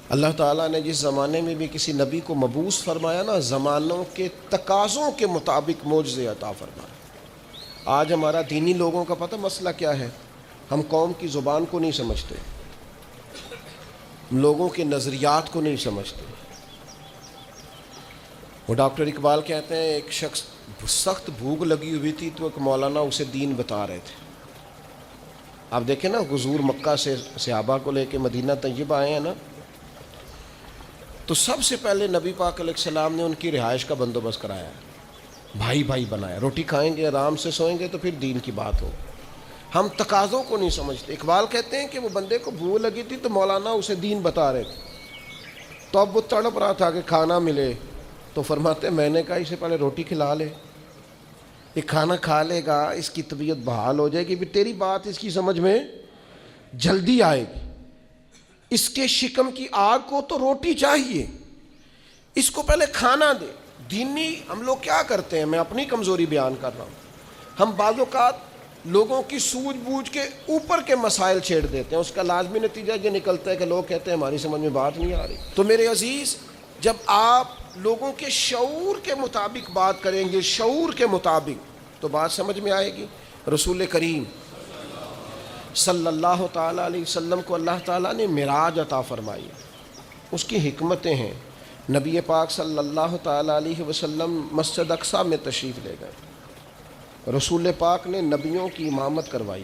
اللہ تعالیٰ نے جس زمانے میں بھی کسی نبی کو مبعوث فرمایا نا، زمانوں کے تقاضوں کے مطابق معجزے عطا فرمایا۔ آج ہمارا دینی لوگوں کا پتہ مسئلہ کیا ہے؟ ہم قوم کی زبان کو نہیں سمجھتے، لوگوں کے نظریات کو نہیں سمجھتے۔ وہ ڈاکٹر اقبال کہتے ہیں ایک شخص سخت بھوک لگی ہوئی تھی تو ایک مولانا اسے دین بتا رہے تھے۔ آپ دیکھیں نا، حضور مکہ سے صحابہ کو لے کے مدینہ طیبہ آئے ہیں نا، تو سب سے پہلے نبی پاک علیہ السلام نے ان کی رہائش کا بندوبست کرایا، بھائی بھائی بنایا، روٹی کھائیں گے آرام سے سوئیں گے تو پھر دین کی بات ہو۔ ہم تقاضوں کو نہیں سمجھتے۔ اقبال کہتے ہیں کہ وہ بندے کو بھوک لگی تھی تو مولانا اسے دین بتا رہے تھے، تو اب وہ تڑپ رہا تھا کہ کھانا ملے، تو فرماتے میں نے کہا اسے پہلے روٹی کھلا لے، یہ کھانا کھا لے گا، اس کی طبیعت بحال ہو جائے گی، پھر تیری بات اس کی سمجھ میں جلدی آئے گی. اس کے شکم کی آگ کو تو روٹی چاہیے, اس کو پہلے کھانا دے. دینی ہم لوگ کیا کرتے ہیں, میں اپنی کمزوری بیان کر رہا ہوں, ہم بعض اوقات لوگوں کی سوجھ بوجھ کے اوپر کے مسائل چھیڑ دیتے ہیں. اس کا لازمی نتیجہ یہ نکلتا ہے کہ لوگ کہتے ہیں ہماری سمجھ میں بات نہیں آ رہی. تو میرے عزیز, جب آپ لوگوں کے شعور کے مطابق بات کریں گے, شعور کے مطابق, تو بات سمجھ میں آئے گی. رسول کریم صلی اللہ تعالیٰ علیہ وسلم کو اللہ تعالیٰ نے معراج عطا فرمائی. اس کی حکمتیں ہیں. نبی پاک صلی اللہ تعالیٰ علیہ وسلم مسجد اقصیٰ میں تشریف لے گئے. رسول پاک نے نبیوں کی امامت کروائی.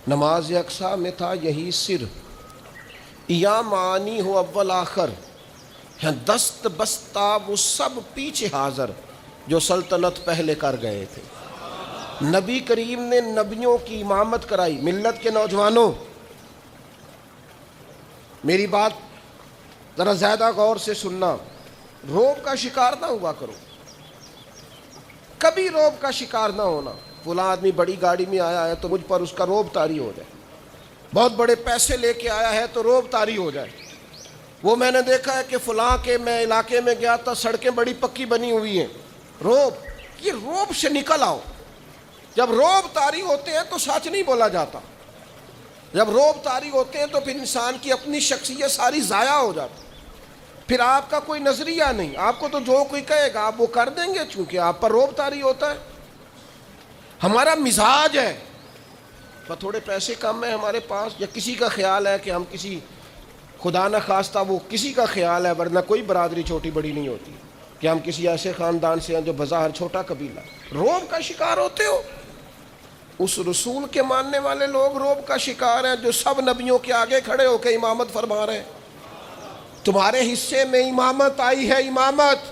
نماز اقصیٰ میں تھا یہی سر, یا معانی ہو اول آخر, دست بستہ وہ سب پیچھے حاضر جو سلطنت پہلے کر گئے تھے. نبی کریم نے نبیوں کی امامت کرائی. ملت کے نوجوانوں, میری بات ذرا زیادہ غور سے سننا. روب کا شکار نہ ہوا کرو, کبھی روب کا شکار نہ ہونا. فلاں آدمی بڑی گاڑی میں آیا ہے تو مجھ پر اس کا روب طاری ہو جائے, بہت بڑے پیسے لے کے آیا ہے تو روب طاری ہو جائے. وہ میں نے دیکھا ہے کہ فلاں کے میں علاقے میں گیا تھا, سڑکیں بڑی پکی بنی ہوئی ہیں. روب, یہ روب سے نکل آؤ. جب روب طاری ہوتے ہیں تو سچ نہیں بولا جاتا. جب روب طاری ہوتے ہیں تو پھر انسان کی اپنی شخصیت ساری ضائع ہو جاتی. پھر آپ کا کوئی نظریہ نہیں, آپ کو تو جو کوئی کہے گا آپ وہ کر دیں گے, چونکہ آپ پر روب طاری ہوتا ہے. ہمارا مزاج ہے, پر تھوڑے پیسے کم ہیں ہمارے پاس, یا کسی کا خیال ہے کہ ہم کسی, خدا نہ خواستہ وہ کسی کا خیال ہے, ورنہ کوئی برادری چھوٹی بڑی نہیں ہوتی, کہ ہم کسی ایسے خاندان سے ہیں جو بظاہر چھوٹا قبیلہ. روب کا شکار ہوتے ہو. اس رسول کے ماننے والے لوگ روب کا شکار ہیں جو سب نبیوں کے آگے کھڑے ہو کے امامت فرما رہے ہیں. تمہارے حصے میں امامت آئی ہے, امامت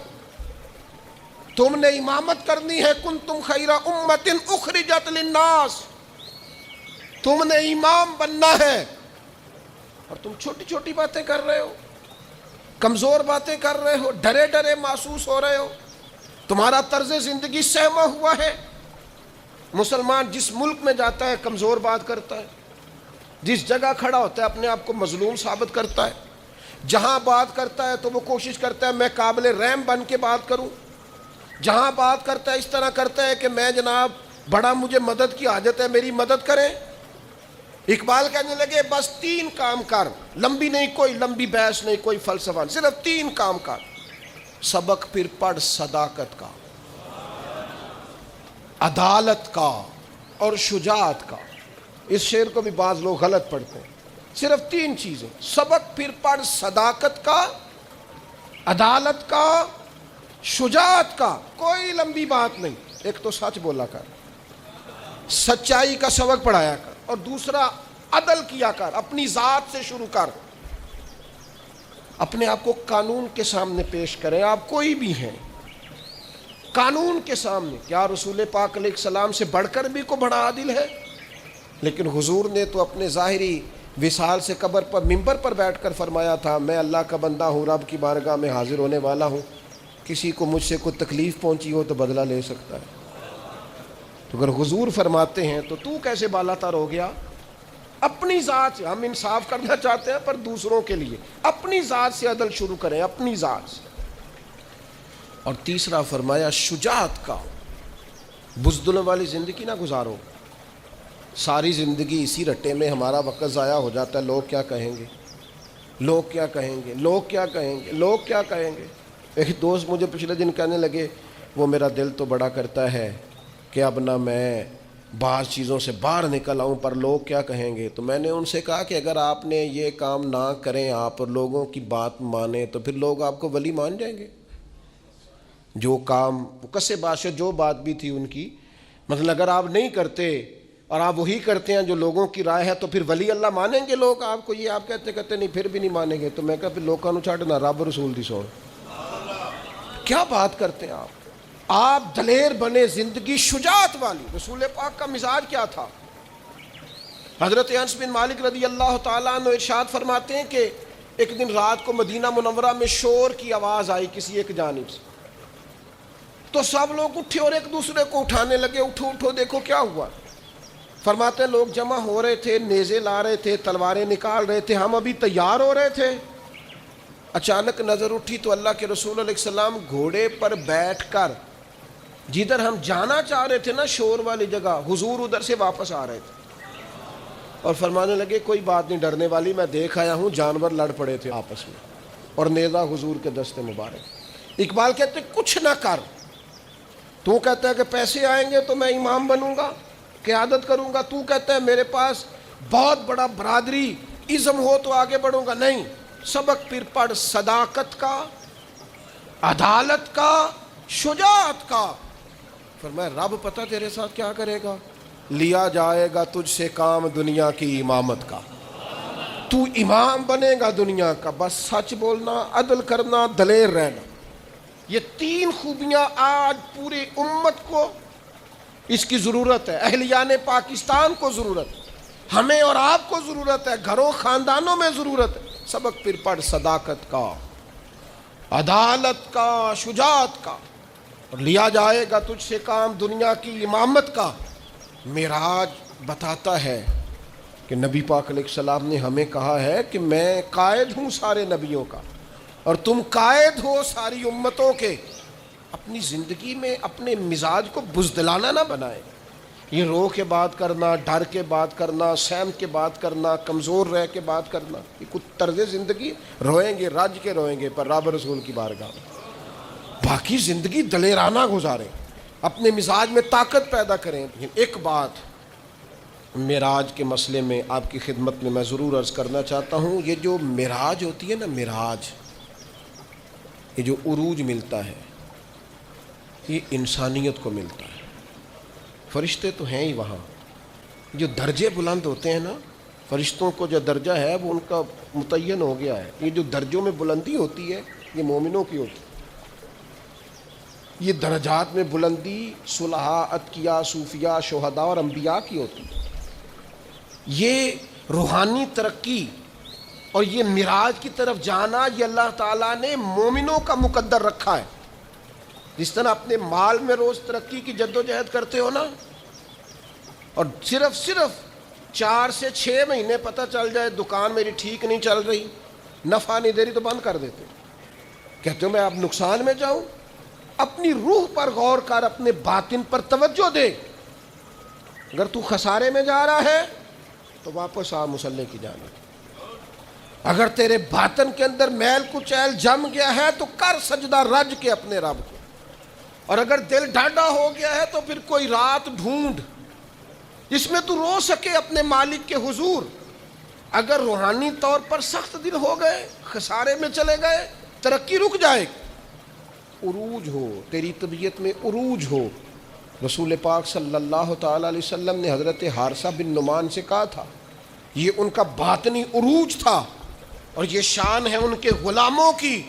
تم نے امامت کرنی ہے. کنتم خیر امت اخرجت للناس, تم نے امام بننا ہے. اور تم چھوٹی چھوٹی باتیں کر رہے ہو, کمزور باتیں کر رہے ہو, ڈرے ڈرے محسوس ہو رہے ہو. تمہارا طرز زندگی سہما ہوا ہے. مسلمان جس ملک میں جاتا ہے کمزور بات کرتا ہے, جس جگہ کھڑا ہوتا ہے اپنے آپ کو مظلوم ثابت کرتا ہے. جہاں بات کرتا ہے تو وہ کوشش کرتا ہے میں قابل رحم بن کے بات کروں. جہاں بات کرتا ہے اس طرح کرتا ہے کہ میں جناب بڑا, مجھے مدد کی حاجت ہے, میری مدد کریں. اقبال کہنے لگے بس 3 کام کر, لمبی نہیں کوئی لمبی بحث نہیں, کوئی فلسفہ, صرف 3 کام کر. سبق پھر پڑھ صداقت کا, عدالت کا اور شجاعت کا. اس شعر کو بھی بعض لوگ غلط پڑھتے ہیں. صرف 3 چیزیں, سبق پھر پڑھ صداقت کا, عدالت کا, شجاعت کا. کوئی لمبی بات نہیں. ایک تو سچ بولا کر, سچائی کا سبق پڑھایا کر, اور دوسرا عدل کیا کر. اپنی ذات سے شروع کر, اپنے آپ کو قانون کے سامنے پیش کریں. آپ کوئی بھی ہیں قانون کے سامنے. کیا رسول پاک علیہ السلام سے بڑھ کر بھی کوئی بڑا عادل ہے؟ لیکن حضور نے تو اپنے ظاہری وصال سے قبر پر منبر پر بیٹھ کر فرمایا تھا میں اللہ کا بندہ ہوں, رب کی بارگاہ میں حاضر ہونے والا ہوں, کسی کو مجھ سے کوئی تکلیف پہنچی ہو تو بدلہ لے سکتا ہے. تو اگر حضور فرماتے ہیں تو کیسے بالا تر ہو گیا؟ اپنی ذات سے. ہم انصاف کرنا چاہتے ہیں پر دوسروں کے لیے. اپنی ذات سے عدل شروع کریں, اپنی ذات سے. اور تیسرا فرمایا شجاعت کا, بزدلوں والی زندگی نہ گزارو. ساری زندگی اسی رٹے میں ہمارا وقت ضائع ہو جاتا ہے. لوگ کیا کہیں گے, لوگ کیا کہیں گے, لوگ کیا کہیں گے, لوگ کیا کہیں گے. ایک دوست مجھے پچھلے دن کہنے لگے وہ میرا دل تو بڑا کرتا ہے کہ اب نہ میں بعض چیزوں سے باہر نکل آؤں پر لوگ کیا کہیں گے. تو میں نے ان سے کہا کہ اگر آپ نے یہ کام نہ کریں, آپ لوگوں کی بات مانیں, تو پھر لوگ آپ کو ولی مان جائیں گے. جو کام کسے بادشاہ جو بات بھی تھی ان کی, مطلب اگر آپ نہیں کرتے اور آپ وہی کرتے ہیں جو لوگوں کی رائے ہے تو پھر ولی اللہ مانیں گے لوگ آپ کو. یہ آپ کہتے نہیں پھر بھی نہیں مانیں گے. تو میں کہا پھر لوگوں کو چھاڑنا, رب رسول دی سوڑ. کیا بات کرتے ہیں آپ. آپ دلیر بنے, زندگی شجاعت والی. رسول پاک کا مزاج کیا تھا؟ حضرت انس بن مالک رضی اللہ تعالیٰ عنہ ارشاد فرماتے ہیں کہ ایک دن رات کو مدینہ منورہ میں شور کی آواز آئی کسی ایک جانب سے, تو سب لوگ اٹھے اور ایک دوسرے کو اٹھانے لگے, اٹھو اٹھو دیکھو کیا ہوا. فرماتے ہیں لوگ جمع ہو رہے تھے، نیزے لا رہے تھے، تلواریں نکال رہے تھے، ہم ابھی تیار ہو رہے تھے، اچانک نظر اٹھی تو اللہ کے رسول علیہ السلام گھوڑے پر بیٹھ کر جدھر ہم جانا چاہ رہے تھے نا شور والی جگہ، حضور ادھر سے واپس آ رہے تھے اور فرمانے لگے کوئی بات نہیں ڈرنے والی، میں دیکھ آیا ہوں جانور لڑ پڑے تھے آپس میں اور نیزہ حضور کے دستے مبارک۔ اقبال کہتے کچھ نہ کر، تو کہتا ہے کہ پیسے آئیں گے تو میں امام بنوں گا، قیادت کروں گا، تو کہتا ہے میرے پاس بہت بڑا برادری ازم ہو تو آگے بڑھوں گا، نہیں، سبق پھر پڑھ صداقت کا، عدالت کا، شجاعت کا۔ فرمایا رب پتہ تیرے ساتھ کیا کرے گا، لیا جائے گا تجھ سے کام دنیا کی امامت کا، تو امام بنے گا دنیا کا، بس سچ بولنا، عدل کرنا، دلیر رہنا۔ یہ تین خوبیاں آج پوری امت کو اس کی ضرورت ہے، اہلیان پاکستان کو ضرورت ہے، ہمیں اور آپ کو ضرورت ہے، گھروں خاندانوں میں ضرورت ہے۔ سبق پھر پڑھ صداقت کا، عدالت کا، شجاعت کا، اور لیا جائے گا تجھ سے کام دنیا کی امامت کا۔ معراج بتاتا ہے کہ نبی پاک علیہ السلام نے ہمیں کہا ہے کہ میں قائد ہوں سارے نبیوں کا اور تم قائد ہو ساری امتوں کے۔ اپنی زندگی میں اپنے مزاج کو بزدلانہ نہ بنائے، یہ رو کے بات کرنا، ڈر کے بات کرنا، سہم کے بات کرنا، کمزور رہ کے بات کرنا، یہ کچھ طرز زندگی، روئیں گے رج کے روئیں گے پر رب رسول کی بارگاہ میں، باقی زندگی دلیرانہ گزاریں، اپنے مزاج میں طاقت پیدا کریں۔ ایک بات معراج کے مسئلے میں آپ کی خدمت میں ضرور عرض کرنا چاہتا ہوں، یہ جو معراج ہوتی ہے نا، معراج، یہ جو عروج ملتا ہے یہ انسانیت کو ملتا ہے، فرشتے تو ہیں ہی وہاں، جو درجے بلند ہوتے ہیں نا، فرشتوں کو جو درجہ ہے وہ ان کا متعین ہو گیا ہے، یہ جو درجوں میں بلندی ہوتی ہے یہ مومنوں کی ہوتی ہے، یہ درجات میں بلندی صلحاء، اتقیاء، صوفیاء، شہداء اور انبیاء کی ہوتی ہے۔ یہ روحانی ترقی اور یہ معراج کی طرف جانا یہ اللہ تعالیٰ نے مومنوں کا مقدر رکھا ہے۔ جس طرح اپنے مال میں روز ترقی کی جد و جہد کرتے ہو نا، اور صرف 4 سے 6 مہینے پتہ چل جائے دکان میری ٹھیک نہیں چل رہی، نفع نہیں دے رہی تو بند کر دیتے، کہتے ہو میں اب نقصان میں جاؤں۔ اپنی روح پر غور کر، اپنے باطن پر توجہ دے، اگر تو خسارے میں جا رہا ہے تو واپس آ مصلی کی جانب، اگر تیرے باطن کے اندر میل کچیل جم گیا ہے تو کر سجدہ رج کے اپنے رب کو، اور اگر دل ڈھاڈا ہو گیا ہے تو پھر کوئی رات ڈھونڈ جس میں تو رو سکے اپنے مالک کے حضور۔ اگر روحانی طور پر سخت دن ہو گئے، خسارے میں چلے گئے، ترقی رک جائے، عروج ہو، تیری طبیعت میں عروج ہو۔ رسول پاک صلی اللہ تعالی علیہ وسلم نے حضرت حارثہ بن نعمان سے کہا تھا، یہ ان کا باطنی عروج تھا اور یہ شان ہے ان کے غلاموں کی۔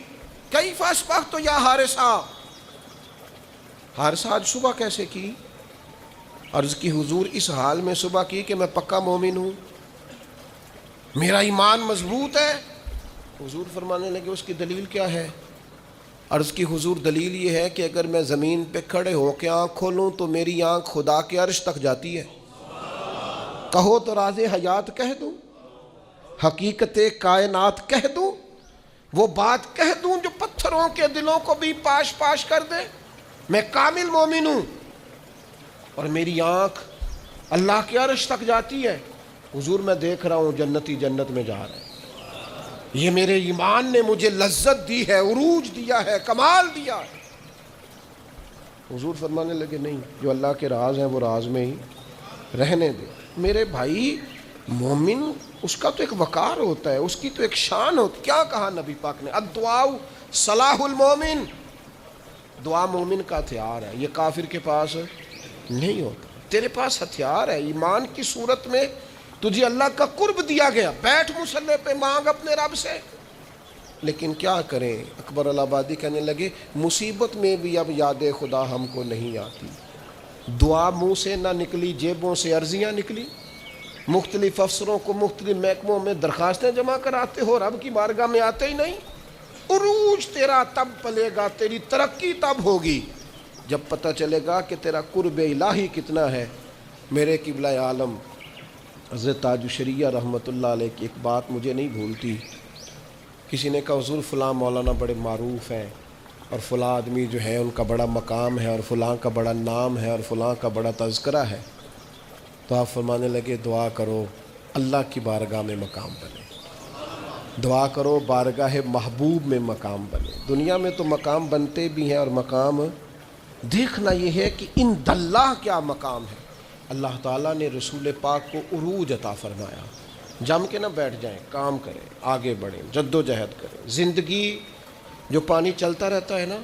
کیف اصبحت یا حارثہ، حارثہ آج صبح کیسے کی؟ عرض کی حضور اس حال میں صبح کی کہ میں پکا مومن ہوں، میرا ایمان مضبوط ہے۔ حضور فرمانے لگے اس کی دلیل کیا ہے؟ عرض کی حضور دلیل یہ ہے کہ اگر میں زمین پہ کھڑے ہو کے آنکھ کھولوں تو میری آنکھ خدا کے عرش تک جاتی ہے، کہو تو راز حیات کہہ دوں، حقیقت کائنات کہہ دوں، وہ بات کہہ دوں جو پتھروں کے دلوں کو بھی پاش پاش کر دے۔ میں کامل مومن ہوں اور میری آنکھ اللہ کے عرش تک جاتی ہے۔ حضور میں دیکھ رہا ہوں جنتی جنت میں جا رہے ہیں، یہ میرے ایمان نے مجھے لذت دی ہے، عروج دیا ہے، کمال دیا ہے۔ حضور فرمانے لگے نہیں، جو اللہ کے راز ہیں وہ راز میں ہی رہنے دے۔ میرے بھائی، مومن اس کا تو ایک وقار ہوتا ہے، اس کی تو ایک شان ہوتی۔ کیا کہا نبی پاک نے؟ الدعاء صلاح المومن، دعا مومن کا ہتھیار ہے، یہ کافر کے پاس نہیں ہوتا۔ تیرے پاس ہتھیار ہے، ایمان کی صورت میں تجھے اللہ کا قرب دیا گیا، بیٹھ مصلی پہ مانگ اپنے رب سے۔ لیکن کیا کریں، اکبر الآبادی کہنے لگے مصیبت میں بھی اب یاد خدا ہم کو نہیں آتی، دعا منہ سے نہ نکلی، جیبوں سے عرضیاں نکلی، مختلف افسروں کو مختلف محکموں میں درخواستیں جمع کراتے ہو، رب کی بارگاہ میں آتے ہی نہیں۔ عروج تیرا تب پلے گا، تیری ترقی تب ہوگی جب پتہ چلے گا کہ تیرا قرب الہی کتنا ہے، میرے قبلہ عالم حضرت تاج الشریعہ رحمۃ اللہ علیہ کی ایک بات مجھے نہیں بھولتی. کسی نے کہا حضور فلاں مولانا بڑے معروف ہیں اور فلاں آدمی جو ہے ان کا بڑا مقام ہے اور فلاں کا بڑا نام ہے اور فلاں کا بڑا تذکرہ ہے. تو آپ فرمانے لگے دعا کرو اللہ کی بارگاہ میں مقام بنے, دعا کرو بارگاہ محبوب میں مقام بنے. دنیا میں تو مقام بنتے بھی ہیں اور مقام دیکھنا یہ ہے کہ ان اللہ کیا مقام ہے. اللہ تعالیٰ نے رسول پاک کو عروج عطا فرمایا. جم کے نہ بیٹھ جائیں, کام کریں, آگے بڑھیں, جد و جہد کریں. زندگی جو پانی چلتا رہتا ہے نا,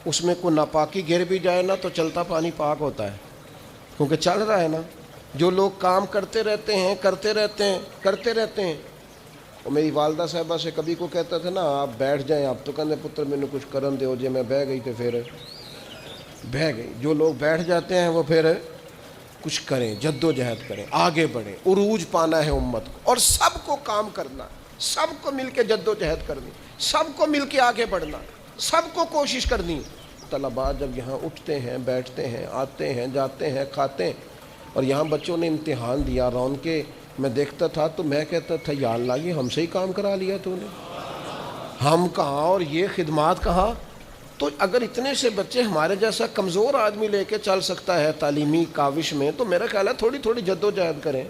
اس میں کوئی ناپاکی گر بھی جائے نا تو چلتا پانی پاک ہوتا ہے, کیونکہ چل رہا ہے نا. جو لوگ کام کرتے رہتے ہیں اور میری والدہ صاحبہ سے کبھی کو کہتا تھا نا آپ بیٹھ جائیں, آپ تو کہتے پتر میں نے کچھ کرم دے ہو جی, میں بہ گئی تو پھر بہ گئی. جو لوگ بیٹھ جاتے ہیں وہ پھر کچھ کریں, جد و جہد کریں, آگے بڑھیں. عروج پانا ہے امت کو اور سب کو کام کرنا, سب کو مل کے جد و جہد کرنی, سب کو مل کے آگے بڑھنا, سب کو کوشش کرنی. طلباء جب یہاں اٹھتے ہیں, بیٹھتے ہیں, آتے ہیں, جاتے ہیں, کھاتے ہیں, اور یہاں بچوں نے امتحان دیا رون کے, میں دیکھتا تھا تو میں کہتا تھا یا اللہ یہ ہم سے ہی کام کرا لیا تو نے, ہم کہاں اور یہ خدمات کہاں. تو اگر اتنے سے بچے ہمارے جیسا کمزور آدمی لے کے چل سکتا ہے تعلیمی کاوش میں, تو میرا خیال ہے تھوڑی تھوڑی جد و جہد کریں,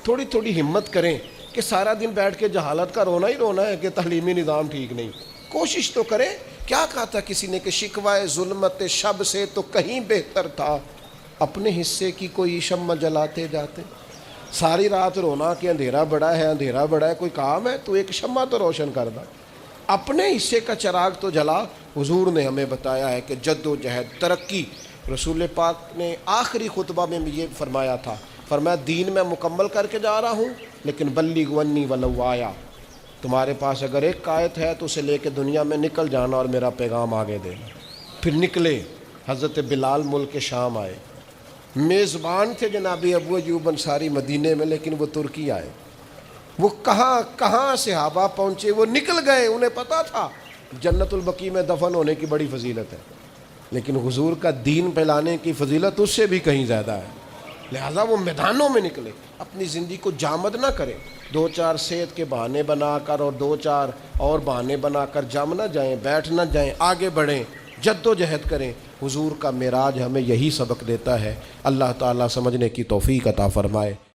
تھوڑی تھوڑی ہمت کریں. کہ سارا دن بیٹھ کے جہالت کا رونا ہی رونا ہے کہ تعلیمی نظام ٹھیک نہیں. کوشش تو کریں. کیا کہا تھا کسی نے کہ شکوائے ظلمت شب سے تو کہیں بہتر تھا اپنے حصے کی کوئی شمع جلاتے جاتے. ساری رات رونا کہ اندھیرا بڑا ہے, اندھیرا بڑا ہے, کوئی کام ہے تو ایک شمع تو روشن کر دا, اپنے حصے کا چراغ تو جلا. حضور نے ہمیں بتایا ہے کہ جد و جہد, ترقی. رسول پاک نے آخری خطبہ میں یہ فرمایا تھا, فرمایا دین میں مکمل کر کے جا رہا ہوں لیکن بلغ عنی ولو آیا, تمہارے پاس اگر ایک آیت ہے تو اسے لے کے دنیا میں نکل جانا اور میرا پیغام آگے دینا. پھر نکلے. حضرت بلال ملک شام آئے, میزبان تھے جناب ابو ایوب انصاری مدینے میں, لیکن وہ ترکی آئے. وہ کہاں کہاں صحابہ پہنچے, وہ نکل گئے. انہیں پتا تھا جنت البقیع میں دفن ہونے کی بڑی فضیلت ہے, لیکن حضور کا دین پھیلانے کی فضیلت اس سے بھی کہیں زیادہ ہے. لہذا وہ میدانوں میں نکلے. اپنی زندگی کو جامد نہ کریں, دو چار صحت کے بہانے بنا کر اور دو چار اور بہانے بنا کر جم نہ جائیں, بیٹھ نہ جائیں, آگے بڑھیں, جد و جہد کریں. حضور کا معراج ہمیں یہی سبق دیتا ہے. اللہ تعالیٰ سمجھنے کی توفیق عطا فرمائے.